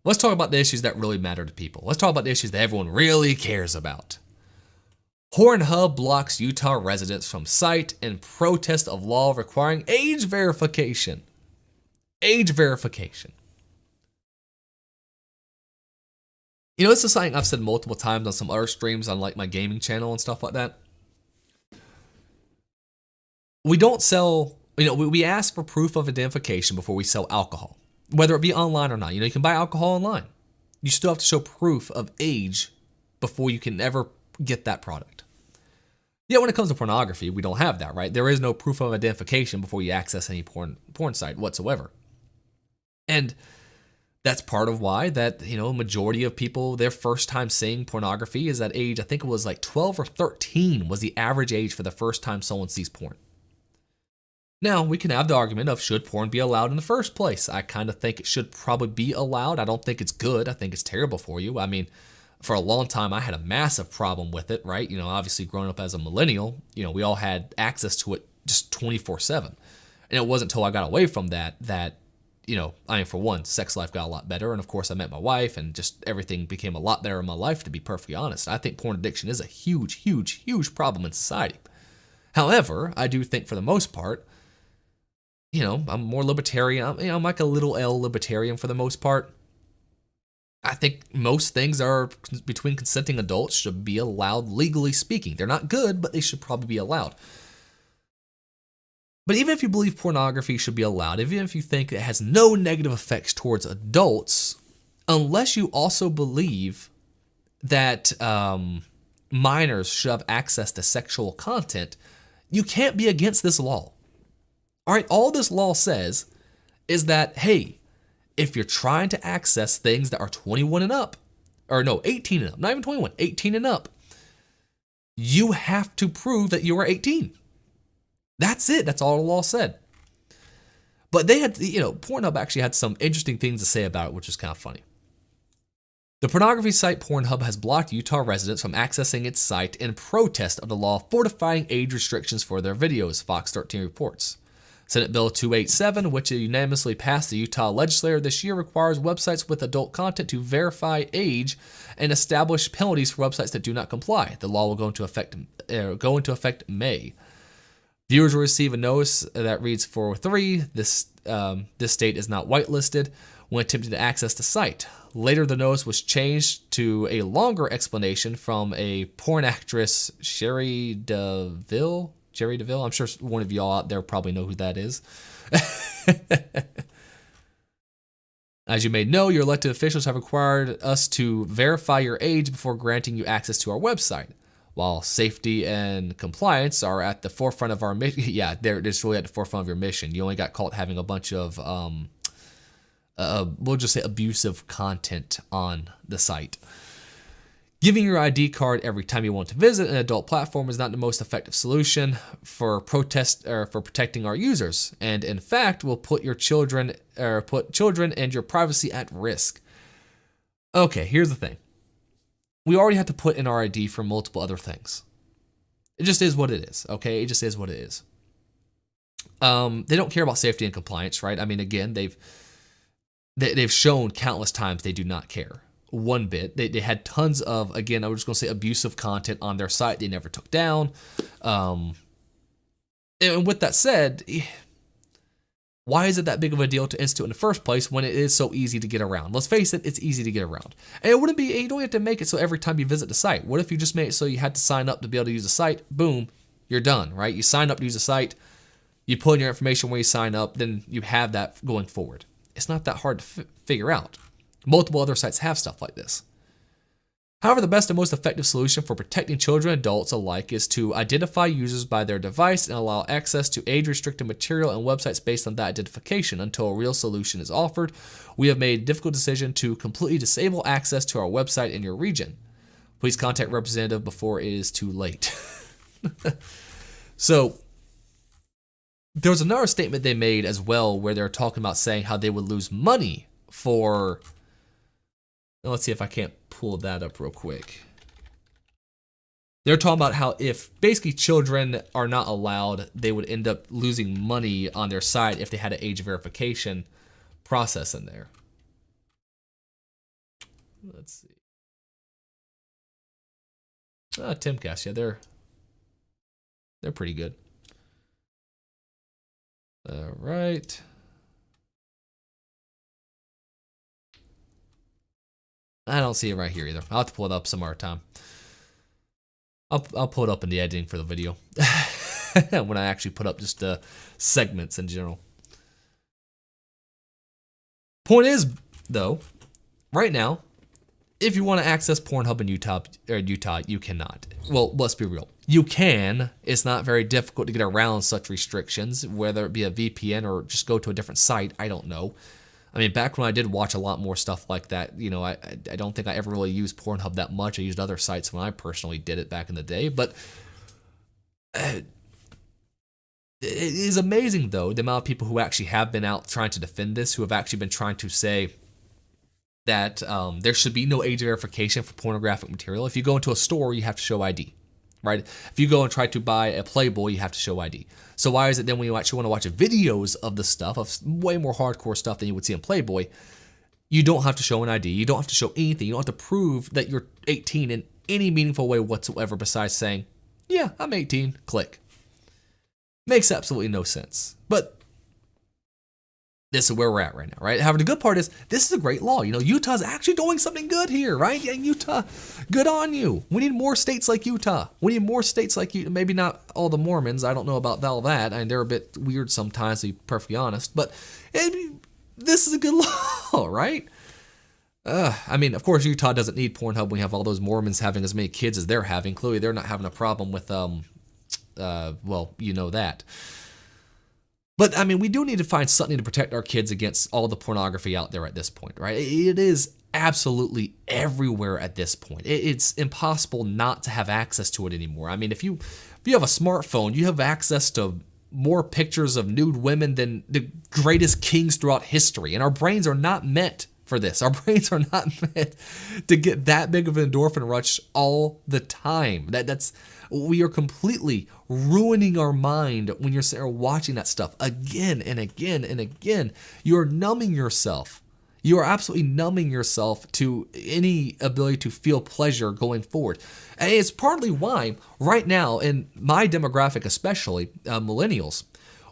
let's talk about the issues that really matter to people. Let's talk about the issues that everyone really cares about. Pornhub blocks Utah residents from site in protest of law requiring age verification. Age verification. You know, this is something I've said multiple times on some other streams on like my gaming channel and stuff like that. We don't sell, you know, we ask for proof of identification before we sell alcohol, whether it be online or not. You know, you can buy alcohol online. You still have to show proof of age before you can ever get that product. Yeah, when it comes to pornography, we don't have that, right? There is no proof of identification before you access any porn site whatsoever. And that's part of why that, you know, majority of people, their first time seeing pornography is at age, I think it was like 12 or 13 was the average age for the first time someone sees porn. Now, we can have the argument of should porn be allowed in the first place? I kind of think it should probably be allowed. I don't think it's good. I think it's terrible for you. I mean, for a long time, I had a massive problem with it, right? You know, obviously growing up as a millennial, you know, we all had access to it just 24/7. And it wasn't until I got away from that, you know, I mean, for one, sex life got a lot better. And of course, I met my wife and just everything became a lot better in my life, to be perfectly honest. I think porn addiction is a huge, huge, huge problem in society. However, I do think for the most part, you know, I'm more libertarian. You know, I'm like a little L libertarian for the most part. I think most things are between consenting adults should be allowed, legally speaking. They're not good, but they should probably be allowed. But even if you believe pornography should be allowed, even if you think it has no negative effects towards adults, unless you also believe that minors should have access to sexual content, you can't be against this law. All right, all this law says is that, hey, if you're trying to access things that are 21 and up, or no, 18 and up, not even 21, 18 and up, you have to prove that you are 18. That's it. That's all the law said. But they had, you know, Pornhub actually had some interesting things to say about it, which is kind of funny. The pornography site Pornhub has blocked Utah residents from accessing its site in protest of the law fortifying age restrictions for their videos, Fox 13 reports. Senate Bill 287, which unanimously passed the Utah legislature this year, requires websites with adult content to verify age and establish penalties for websites that do not comply. The law will go into effect May. Viewers will receive a notice that reads 403. This state is not whitelisted when attempting to access the site. Later, the notice was changed to a longer explanation from a porn actress, Sherry DeVille. I'm sure one of y'all out there probably know who that is. As you may know, your elected officials have required us to verify your age before granting you access to our website. While safety and compliance are at the forefront of our mission, yeah, they're just really at the forefront of your mission. You only got caught having a bunch of, we'll just say abusive content on the site. Giving your ID card every time you want to visit an adult platform is not the most effective solution for protecting our users, and in fact will put children and your privacy at risk. Okay, here's the thing. We already have to put in our ID for multiple other things. It just is what it is, okay? It just is what it is. They don't care about safety and compliance, right? I mean, again, they've shown countless times they do not care one bit. They had tons of, again, I was just going to say abusive content on their site they never took down. And with that said, why is it that big of a deal to institute in the first place when it is so easy to get around? Let's face it, it's easy to get around. And it wouldn't be, you don't have to make it so every time you visit the site. What if you just made it so you had to sign up to be able to use the site? Boom, you're done, right? You sign up to use the site, you put in your information where you sign up, then you have that going forward. It's not that hard to figure out. Multiple other sites have stuff like this. However, the best and most effective solution for protecting children and adults alike is to identify users by their device and allow access to age-restricted material and websites based on that identification. Until a real solution is offered, we have made a difficult decision to completely disable access to our website in your region. Please contact representative before it is too late. So, there was another statement they made as well where they're talking about saying how they would lose money for... Let's see if I can't pull that up real quick. They're talking about how if basically children are not allowed, they would end up losing money on their site if they had an age verification process in there. Let's see. Timcast, yeah, they're pretty good. All right. I don't see it right here either. I'll have to pull it up some other time. I'll pull it up in the editing for the video when I actually put up just the segments in general. Point is, though, right now, if you want to access Pornhub in Utah, you cannot. Well, let's be real. You can. It's not very difficult to get around such restrictions, whether it be a VPN or just go to a different site. I don't know. I mean, back when I did watch a lot more stuff like that, you know, I don't think I ever really used Pornhub that much. I used other sites when I personally did it back in the day. But it is amazing, though, the amount of people who actually have been out trying to defend this, who have actually been trying to say that there should be no age verification for pornographic material. If you go into a store, you have to show ID, right? If you go and try to buy a Playboy, you have to show ID. So why is it then when you actually want to watch videos of the stuff, of way more hardcore stuff than you would see in Playboy, you don't have to show an ID, you don't have to show anything, you don't have to prove that you're 18 in any meaningful way whatsoever besides saying, yeah, I'm 18, click. Makes absolutely no sense. But this is where we're at right now, right? However, the good part is this is a great law. You know, Utah's actually doing something good here, right? Yeah, Utah, good on you. We need more states like Utah. We need more states like you. Maybe not all the Mormons. I don't know about all that. I mean, they're a bit weird sometimes, to be perfectly honest. But this is a good law, right? I mean, of course, Utah doesn't need Pornhub when you have all those Mormons having as many kids as they're having. Clearly, they're not having a problem with, well, you know that. But, I mean, we do need to find something to protect our kids against all the pornography out there at this point, right? It is absolutely everywhere at this point. It's impossible not to have access to it anymore. I mean, if you have a smartphone, you have access to more pictures of nude women than the greatest kings throughout history. And our brains are not meant for this. Our brains are not meant to get that big of an endorphin rush all the time. We are completely ruining our mind when you're sitting there watching that stuff again and again and again. You're numbing yourself. You are absolutely numbing yourself to any ability to feel pleasure going forward. And it's partly why right now, in my demographic especially, millennials,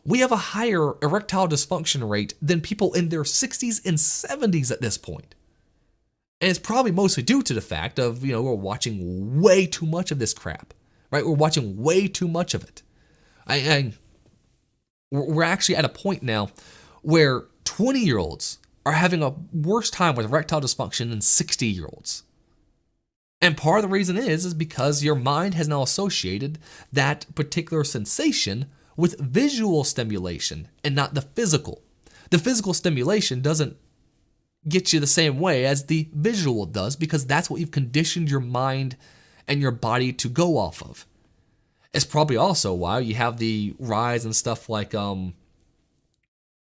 we have a higher erectile dysfunction rate than people in their 60s and 70s at this point. And it's probably mostly due to the fact of, you know, we're watching way too much of this crap. Right, we're watching way too much of it. We're actually at a point now where 20-year-olds are having a worse time with erectile dysfunction than 60-year-olds. And part of the reason is because your mind has now associated that particular sensation with visual stimulation and not the physical. The physical stimulation doesn't get you the same way as the visual does because that's what you've conditioned your mind and your body to go off of. It's probably also why you have the rise and stuff like what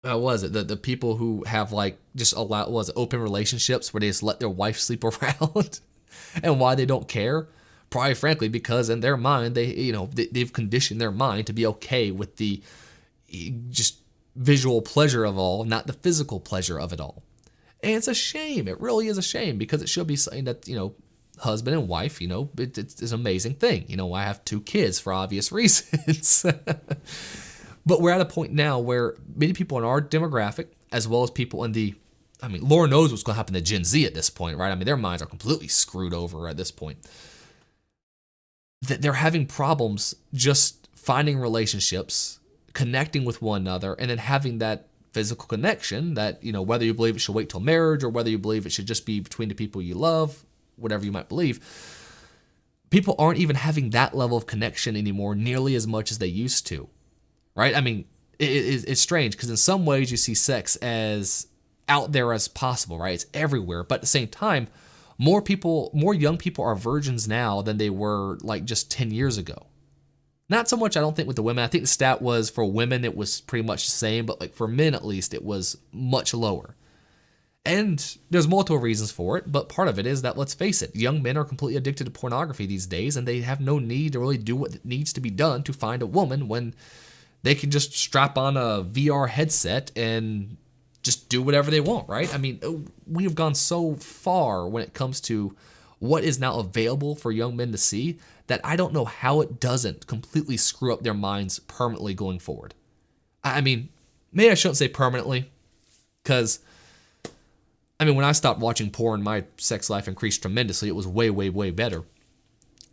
was it? The people who have like just open relationships where they just let their wife sleep around, and why they don't care. Probably, frankly, because in their mind they've conditioned their mind to be okay with the just visual pleasure of all, not the physical pleasure of it all. And it's a shame. It really is a shame because it should be something that, you know, husband and wife, you know, it's an amazing thing. You know, I have 2 kids for obvious reasons. But we're at a point now where many people in our demographic, as well as people in the, I mean, Lord knows what's going to happen to Gen Z at this point, right? I mean, their minds are completely screwed over at this point. That they're having problems just finding relationships, connecting with one another, and then having that physical connection that, you know, whether you believe it should wait till marriage or whether you believe it should just be between the people you love, whatever you might believe, people aren't even having that level of connection anymore nearly as much as they used to, right? I mean, it's strange because in some ways you see sex as out there as possible, right? It's everywhere, but at the same time, more young people are virgins now than they were like just 10 years ago. Not so much, I don't think, with the women. I think the stat was for women, it was pretty much the same, but like for men at least, it was much lower. And there's multiple reasons for it, but part of it is that, let's face it, young men are completely addicted to pornography these days, and they have no need to really do what needs to be done to find a woman when they can just strap on a VR headset and just do whatever they want, right? I mean, we have gone so far when it comes to what is now available for young men to see that I don't know how it doesn't completely screw up their minds permanently going forward. I mean, maybe I shouldn't say permanently, because I mean, when I stopped watching porn, my sex life increased tremendously. It was way, way, way better.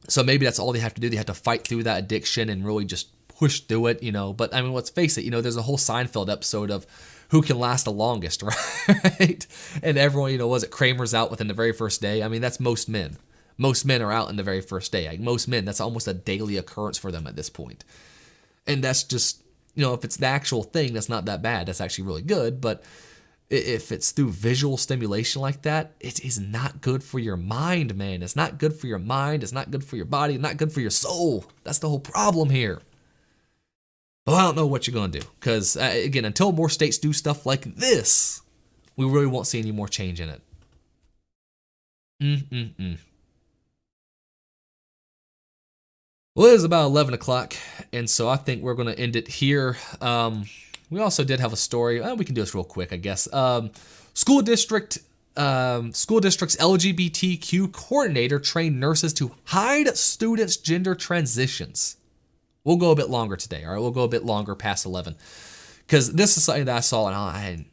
So maybe that's all they have to do. They have to fight through that addiction and really just push through it, But I mean, let's face it, there's a whole Seinfeld episode of who can last the longest, right? And everyone, was it Kramer's out within the very first day? I mean, that's most men. Most men are out in the very first day. Like most men, that's almost a daily occurrence for them at this point. And that's just, if it's the actual thing, that's not that bad. That's actually really good. But if it's through visual stimulation like that, it is not good for your mind, man. It's not good for your mind. It's not good for your body. It's not good for your soul. That's the whole problem here. Well, I don't know what you're going to do. Because, again, until more states do stuff like this, we really won't see any more change in it. Well, it is about 11 o'clock, and so I think we're going to end it here. We also did have a story. We can do this real quick, I guess. School district's LGBTQ coordinator trained nurses to hide students' gender transitions. We'll go a bit longer today, all right? We'll go a bit longer past 11. Because this is something that I saw, and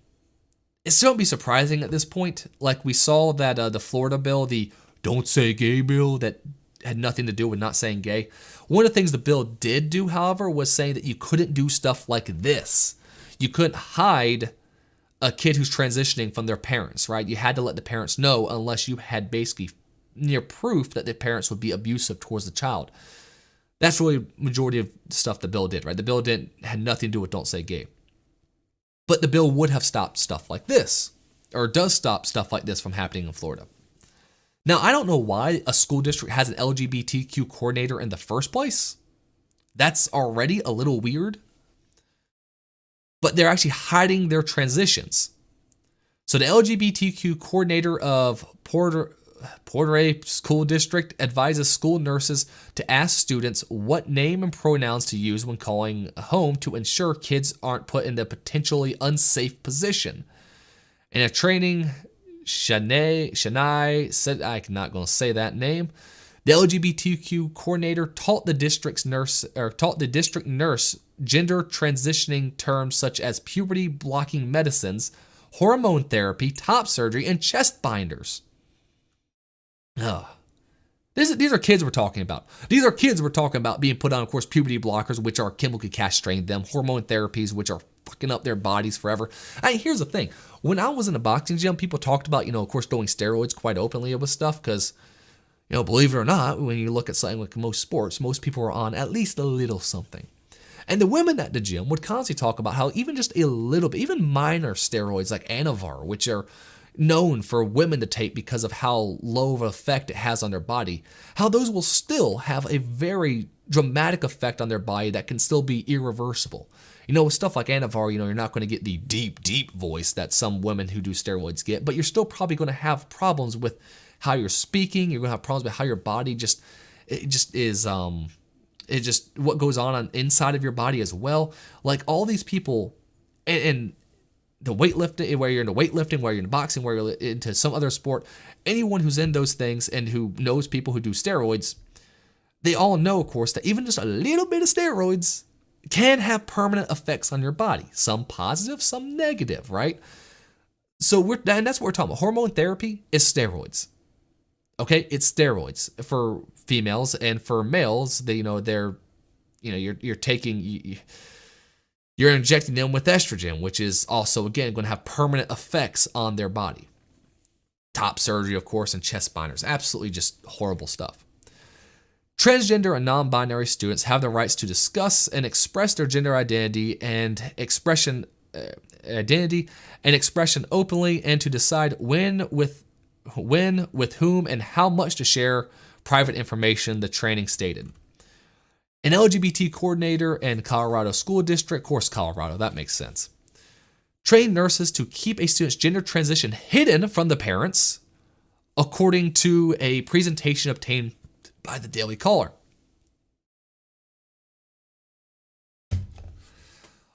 it's don't be surprising at this point. Like we saw that the Florida bill, the Don't Say Gay bill, that had nothing to do with not saying gay. One of the things the bill did do, however, was saying that you couldn't do stuff like this. You couldn't hide a kid who's transitioning from their parents, right? You had to let the parents know unless you had basically near proof that the parents would be abusive towards the child. That's really majority of stuff the bill did, right? The bill had nothing to do with Don't Say Gay. But the bill would have stopped stuff like this, or does stop stuff like this from happening in Florida. Now, I don't know why a school district has an LGBTQ coordinator in the first place. That's already a little weird. But they're actually hiding their transitions. So the LGBTQ coordinator of Porter School District advises school nurses to ask students what name and pronouns to use when calling home to ensure kids aren't put in a potentially unsafe position. In a training, Shanae said, I'm not going to say that name. The LGBTQ coordinator taught the district nurse gender transitioning terms such as puberty blocking medicines, hormone therapy, top surgery, and chest binders. These are kids we're talking about. These are kids we're talking about being put on, of course, puberty blockers, which are chemically castrating them, hormone therapies, which are fucking up their bodies forever. Here's the thing. When I was in a boxing gym, people talked about, of course, doing steroids quite openly with stuff because, believe it or not, when you look at something like most sports, most people are on at least a little something. And the women at the gym would constantly talk about how even just a little bit, even minor steroids like Anavar, which are known for women to take because of how low of an effect it has on their body, how those will still have a very dramatic effect on their body that can still be irreversible. With stuff like Anavar, you're not going to get the deep, deep voice that some women who do steroids get, but you're still probably going to have problems with how you're speaking. You're going to have problems with how your body just what goes on inside of your body as well. Like all these people, and the weightlifting, where you're into weightlifting, where you're in boxing, where you're into some other sport, anyone who's in those things and who knows people who do steroids, they all know, of course, that even just a little bit of steroids can have permanent effects on your body. Some positive, some negative, right? So and that's what we're talking about. Hormone therapy is steroids. Okay, it's steroids for females, and for males, you're injecting them with estrogen, which is also, again, going to have permanent effects on their body. Top surgery, of course, and chest binders. Absolutely just horrible stuff. Transgender and non-binary students have the rights to discuss and express their gender identity and expression openly, and to decide when, with whom, and how much to share private information, the training stated. An LGBT coordinator in Colorado School District, of course Colorado, that makes sense, trained nurses to keep a student's gender transition hidden from the parents, according to a presentation obtained by the Daily Caller.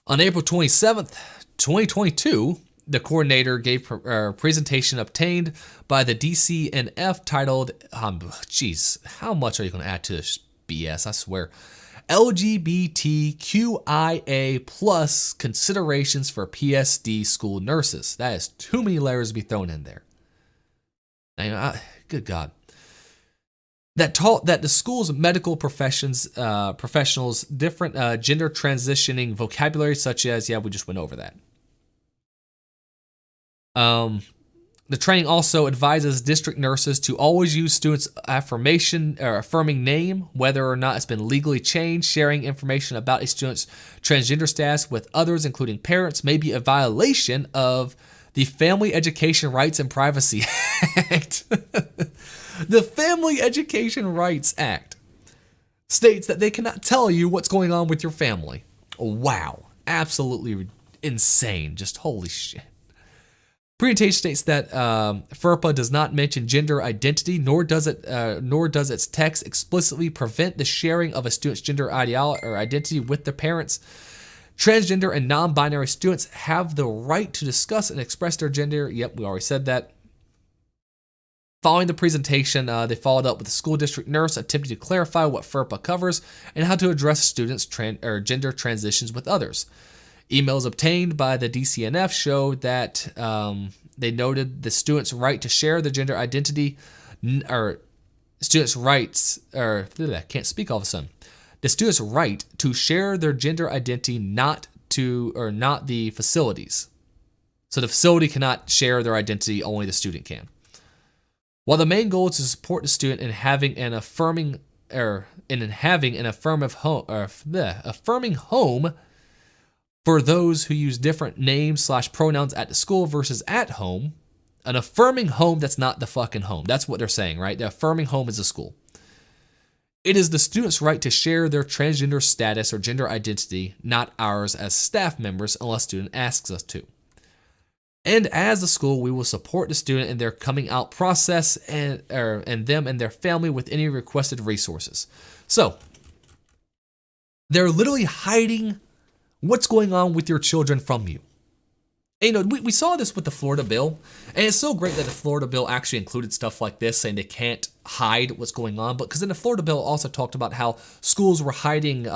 On April 27th, 2022, the coordinator gave a presentation obtained by the DCNF titled, how much are you going to add to this BS, I swear, LGBTQIA plus considerations for PSD school nurses. That is too many layers to be thrown in there. Good God. That taught that the school's medical professionals different gender transitioning vocabulary, such as, we just went over that. The training also advises district nurses to always use students' affirming name, whether or not it's been legally changed. Sharing information about a student's transgender status with others, including parents, may be a violation of the Family Education Rights and Privacy Act. The Family Education Rights Act states that they cannot tell you what's going on with your family. Wow. Absolutely insane. Just holy shit. Presentation states that FERPA does not mention gender identity, nor does its text explicitly prevent the sharing of a student's gender ideology or identity with their parents. Transgender and non-binary students have the right to discuss and express their gender. Yep, we already said that. Following the presentation, they followed up with a school district nurse attempting to clarify what FERPA covers and how to address students' gender transitions with others. Emails obtained by the DCNF showed that they noted the students' right to share their gender identity, or students' rights, or I can't speak all of a sudden. The students' right to share their gender identity, not the facilities. So the facility cannot share their identity; only the student can. While the main goal is to support the student in having an affirming home for those who use different names/pronouns at the school versus at home, an affirming home that's not the fucking home. That's what they're saying, right? The affirming home is a school. It is the student's right to share their transgender status or gender identity, not ours as staff members unless the student asks us to. And as a school, we will support the student in their coming out process and them and their family with any requested resources. So, they're literally hiding what's going on with your children from you. And, we saw this with the Florida bill, and it's so great that the Florida bill actually included stuff like this, saying they can't hide what's going on. But because then the Florida bill also talked about how schools were hiding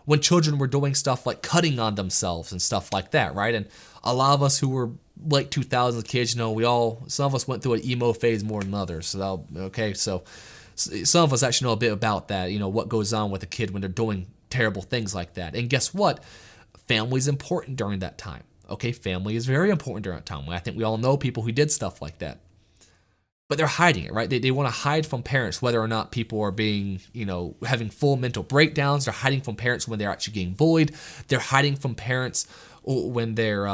when children were doing stuff like cutting on themselves and stuff like that, right? And a lot of us who were late 2000s kids, some of us went through an emo phase more than others. So some of us actually know a bit about that, what goes on with a kid when they're doing terrible things like that. And guess what? Family is important during that time. Okay, family is very important during that time. I think we all know people who did stuff like that. But they're hiding it, right? They want to hide from parents whether or not people are being, having full mental breakdowns. They're hiding from parents when they're actually getting bullied. They're hiding from parents when they're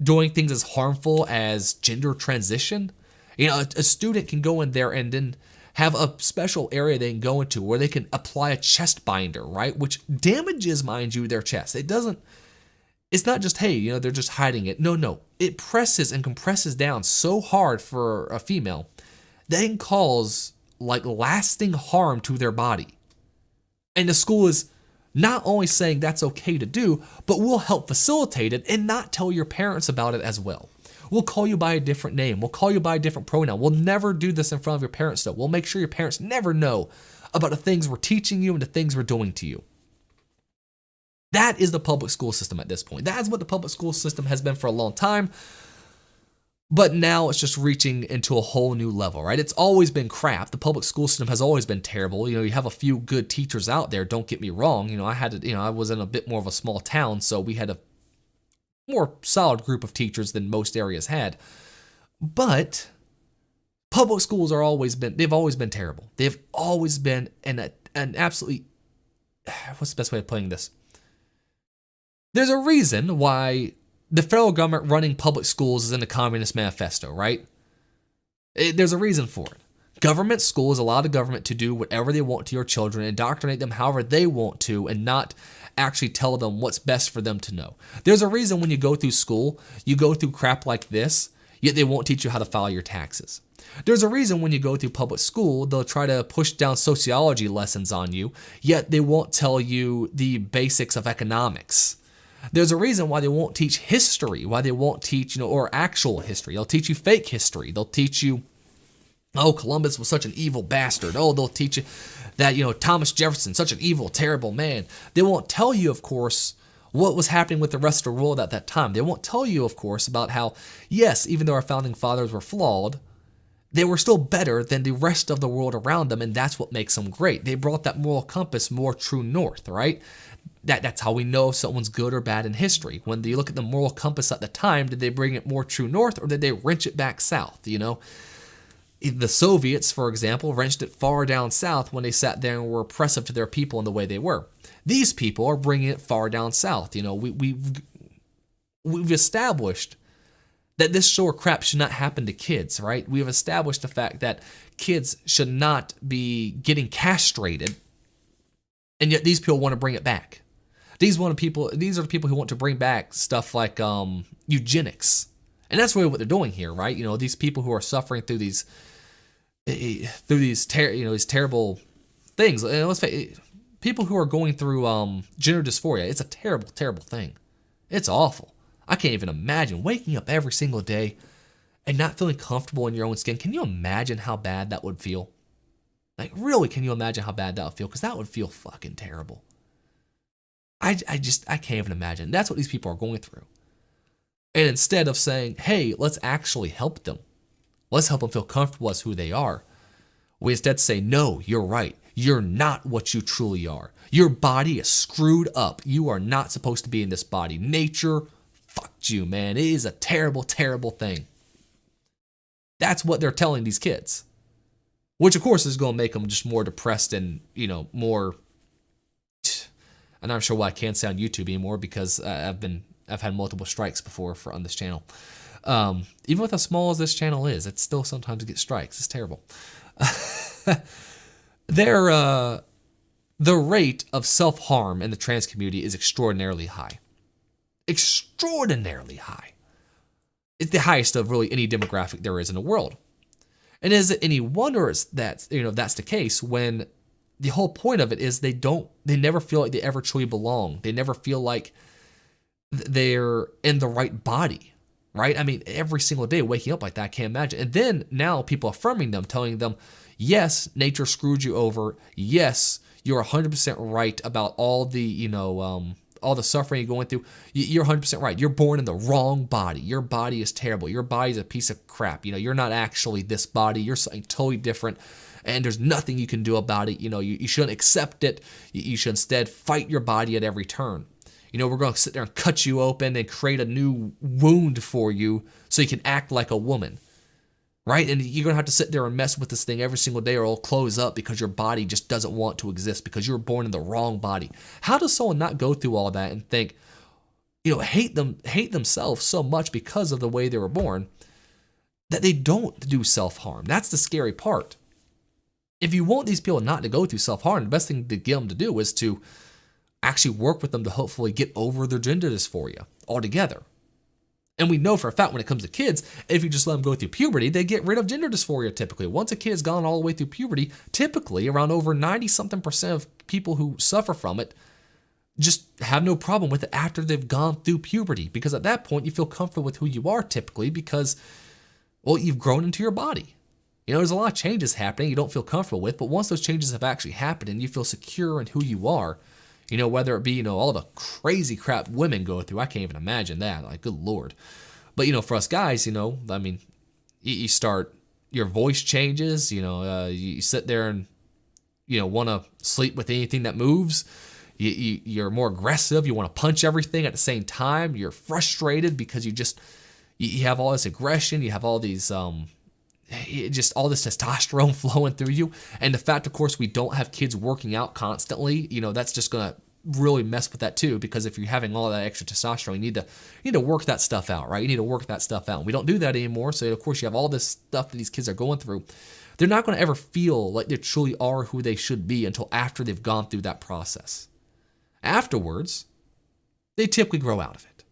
doing things as harmful as gender transition. A student can go in there and then have a special area they can go into where they can apply a chest binder, right? Which damages, mind you, their chest. It's not just, hey, they're just hiding it. No. It presses and compresses down so hard for a female that it can cause lasting harm to their body. And the school is not only saying that's okay to do, but we'll help facilitate it and not tell your parents about it as well. We'll call you by a different name. We'll call you by a different pronoun. We'll never do this in front of your parents, though. We'll make sure your parents never know about the things we're teaching you and the things we're doing to you. That is the public school system at this point. That is what the public school system has been for a long time. But now it's just reaching into a whole new level, right? It's always been crap. The public school system has always been terrible. You have a few good teachers out there, don't get me wrong. I was in a bit more of a small town, so we had a more solid group of teachers than most areas had. But public schools they've always been terrible. They've always been an absolutely, what's the best way of putting this? There's a reason why the federal government running public schools is in the Communist Manifesto, right? There's a reason for it. Government schools allow the government to do whatever they want to your children, indoctrinate them however they want to, and not actually tell them what's best for them to know. There's a reason when you go through school, you go through crap like this, yet they won't teach you how to file your taxes. There's a reason when you go through public school, they'll try to push down sociology lessons on you, yet they won't tell you the basics of economics. There's a reason why they won't teach history, why they won't teach, or actual history. They'll teach you fake history. They'll teach you, Columbus was such an evil bastard. They'll teach you that, Thomas Jefferson, such an evil, terrible man. They won't tell you, of course, what was happening with the rest of the world at that time. They won't tell you, of course, about how, yes, even though our founding fathers were flawed, they were still better than the rest of the world around them, and that's what makes them great. They brought that moral compass more true north, right? That's how we know if someone's good or bad in history. When you look at the moral compass at the time, did they bring it more true north or did they wrench it back south, you know? The Soviets, for example, wrenched it far down south when they sat there and were oppressive to their people in the way they were. These people are bringing it far down south. You know, we've established that this sort of crap should not happen to kids, right? We have established the fact that kids should not be getting castrated, and yet these people want to bring it back. These are the people who want to bring back stuff like eugenics, and that's really what they're doing here, right? You know, these people who are suffering through these terrible things. And let's face it, people who are going through gender dysphoria. It's a terrible, terrible thing. It's awful. I can't even imagine waking up every single day and not feeling comfortable in your own skin. Can you imagine how bad that would feel? Like, really, can you imagine how bad that would feel? Because that would feel fucking terrible. I can't even imagine. That's what these people are going through. And instead of saying, hey, let's actually help them, let's help them feel comfortable as who they are, we instead say, no, you're right. You're not what you truly are. Your body is screwed up. You are not supposed to be in this body. Nature fucked you, man. It is a terrible, terrible thing. That's what they're telling these kids. Which, of course, is going to make them just more depressed and, you know, more... I'm not sure what I can't say on YouTube anymore because I've had multiple strikes before on this channel. Even with as small as this channel is, it still sometimes gets strikes. It's terrible. The rate of self-harm in the trans community is extraordinarily high. Extraordinarily high. It's the highest of really any demographic there is in the world. And is it any wonder that's the case when the whole point of it is they never feel like they ever truly belong. They never feel like they're in the right body, right? I mean, every single day waking up like that, I can't imagine. And then now people affirming them, telling them, yes, nature screwed you over. Yes, you're 100% right about all the, all the suffering you're going through. You're 100% right. You're born in the wrong body. Your body is terrible. Your body's a piece of crap. You're not actually this body. You're something totally different. And there's nothing you can do about it. You shouldn't accept it. You should instead fight your body at every turn. We're going to sit there and cut you open and create a new wound for you so you can act like a woman, right? And you're going to have to sit there and mess with this thing every single day or it'll close up because your body just doesn't want to exist because you were born in the wrong body. How does someone not go through all that and think, hate themselves so much because of the way they were born that they don't do self-harm? That's the scary part. If you want these people not to go through self-harm, the best thing to get them to do is to actually work with them to hopefully get over their gender dysphoria altogether. And we know for a fact when it comes to kids, if you just let them go through puberty, they get rid of gender dysphoria typically. Once a kid has gone all the way through puberty, typically around over 90-something% of people who suffer from it just have no problem with it after they've gone through puberty. Because at that point, you feel comfortable with who you are typically because, well, you've grown into your body. There's a lot of changes happening you don't feel comfortable with, but once those changes have actually happened and you feel secure in who you are, whether it be, all the crazy crap women go through, I can't even imagine that, like, good Lord. But, for us guys, I mean, you start, your voice changes, you sit there and, want to sleep with anything that moves. You're more aggressive, you want to punch everything at the same time, you're frustrated because you have all this aggression, you have all these, just all this testosterone flowing through you. And the fact, of course, we don't have kids working out constantly, that's just going to really mess with that too, because if you're having all that extra testosterone, you need to work that stuff out, right? You need to work that stuff out. And we don't do that anymore. So, of course, you have all this stuff that these kids are going through. They're not going to ever feel like they truly are who they should be until after they've gone through that process. Afterwards, they typically grow out of it,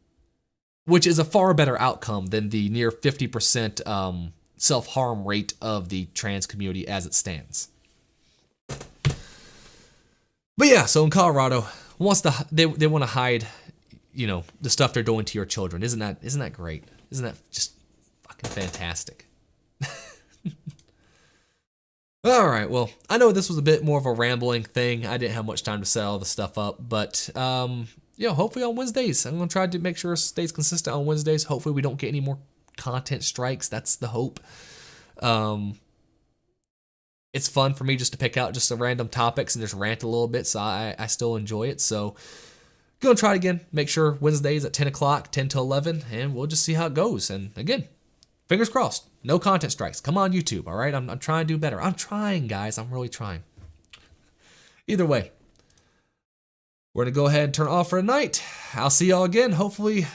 which is a far better outcome than the near 50% self-harm rate of the trans community as it stands. But yeah, so in Colorado, they want to hide, the stuff they're doing to your children. Isn't that great? Isn't that just fucking fantastic? All right, well, I know this was a bit more of a rambling thing. I didn't have much time to set all the stuff up, but hopefully on Wednesdays, I'm gonna try to make sure it stays consistent on Wednesdays. Hopefully we don't get any more content strikes. That's the hope. It's fun for me just to pick out just some random topics and just rant a little bit, so I still enjoy it. So go and try it again. Make sure Wednesdays at 10 o'clock, 10 to 11, and we'll just see how it goes. And again, fingers crossed, no content strikes. Come on, YouTube, all right? I'm trying to do better. I'm trying, guys. I'm really trying. Either way, we're going to go ahead and turn it off for tonight. I'll see y'all again, hopefully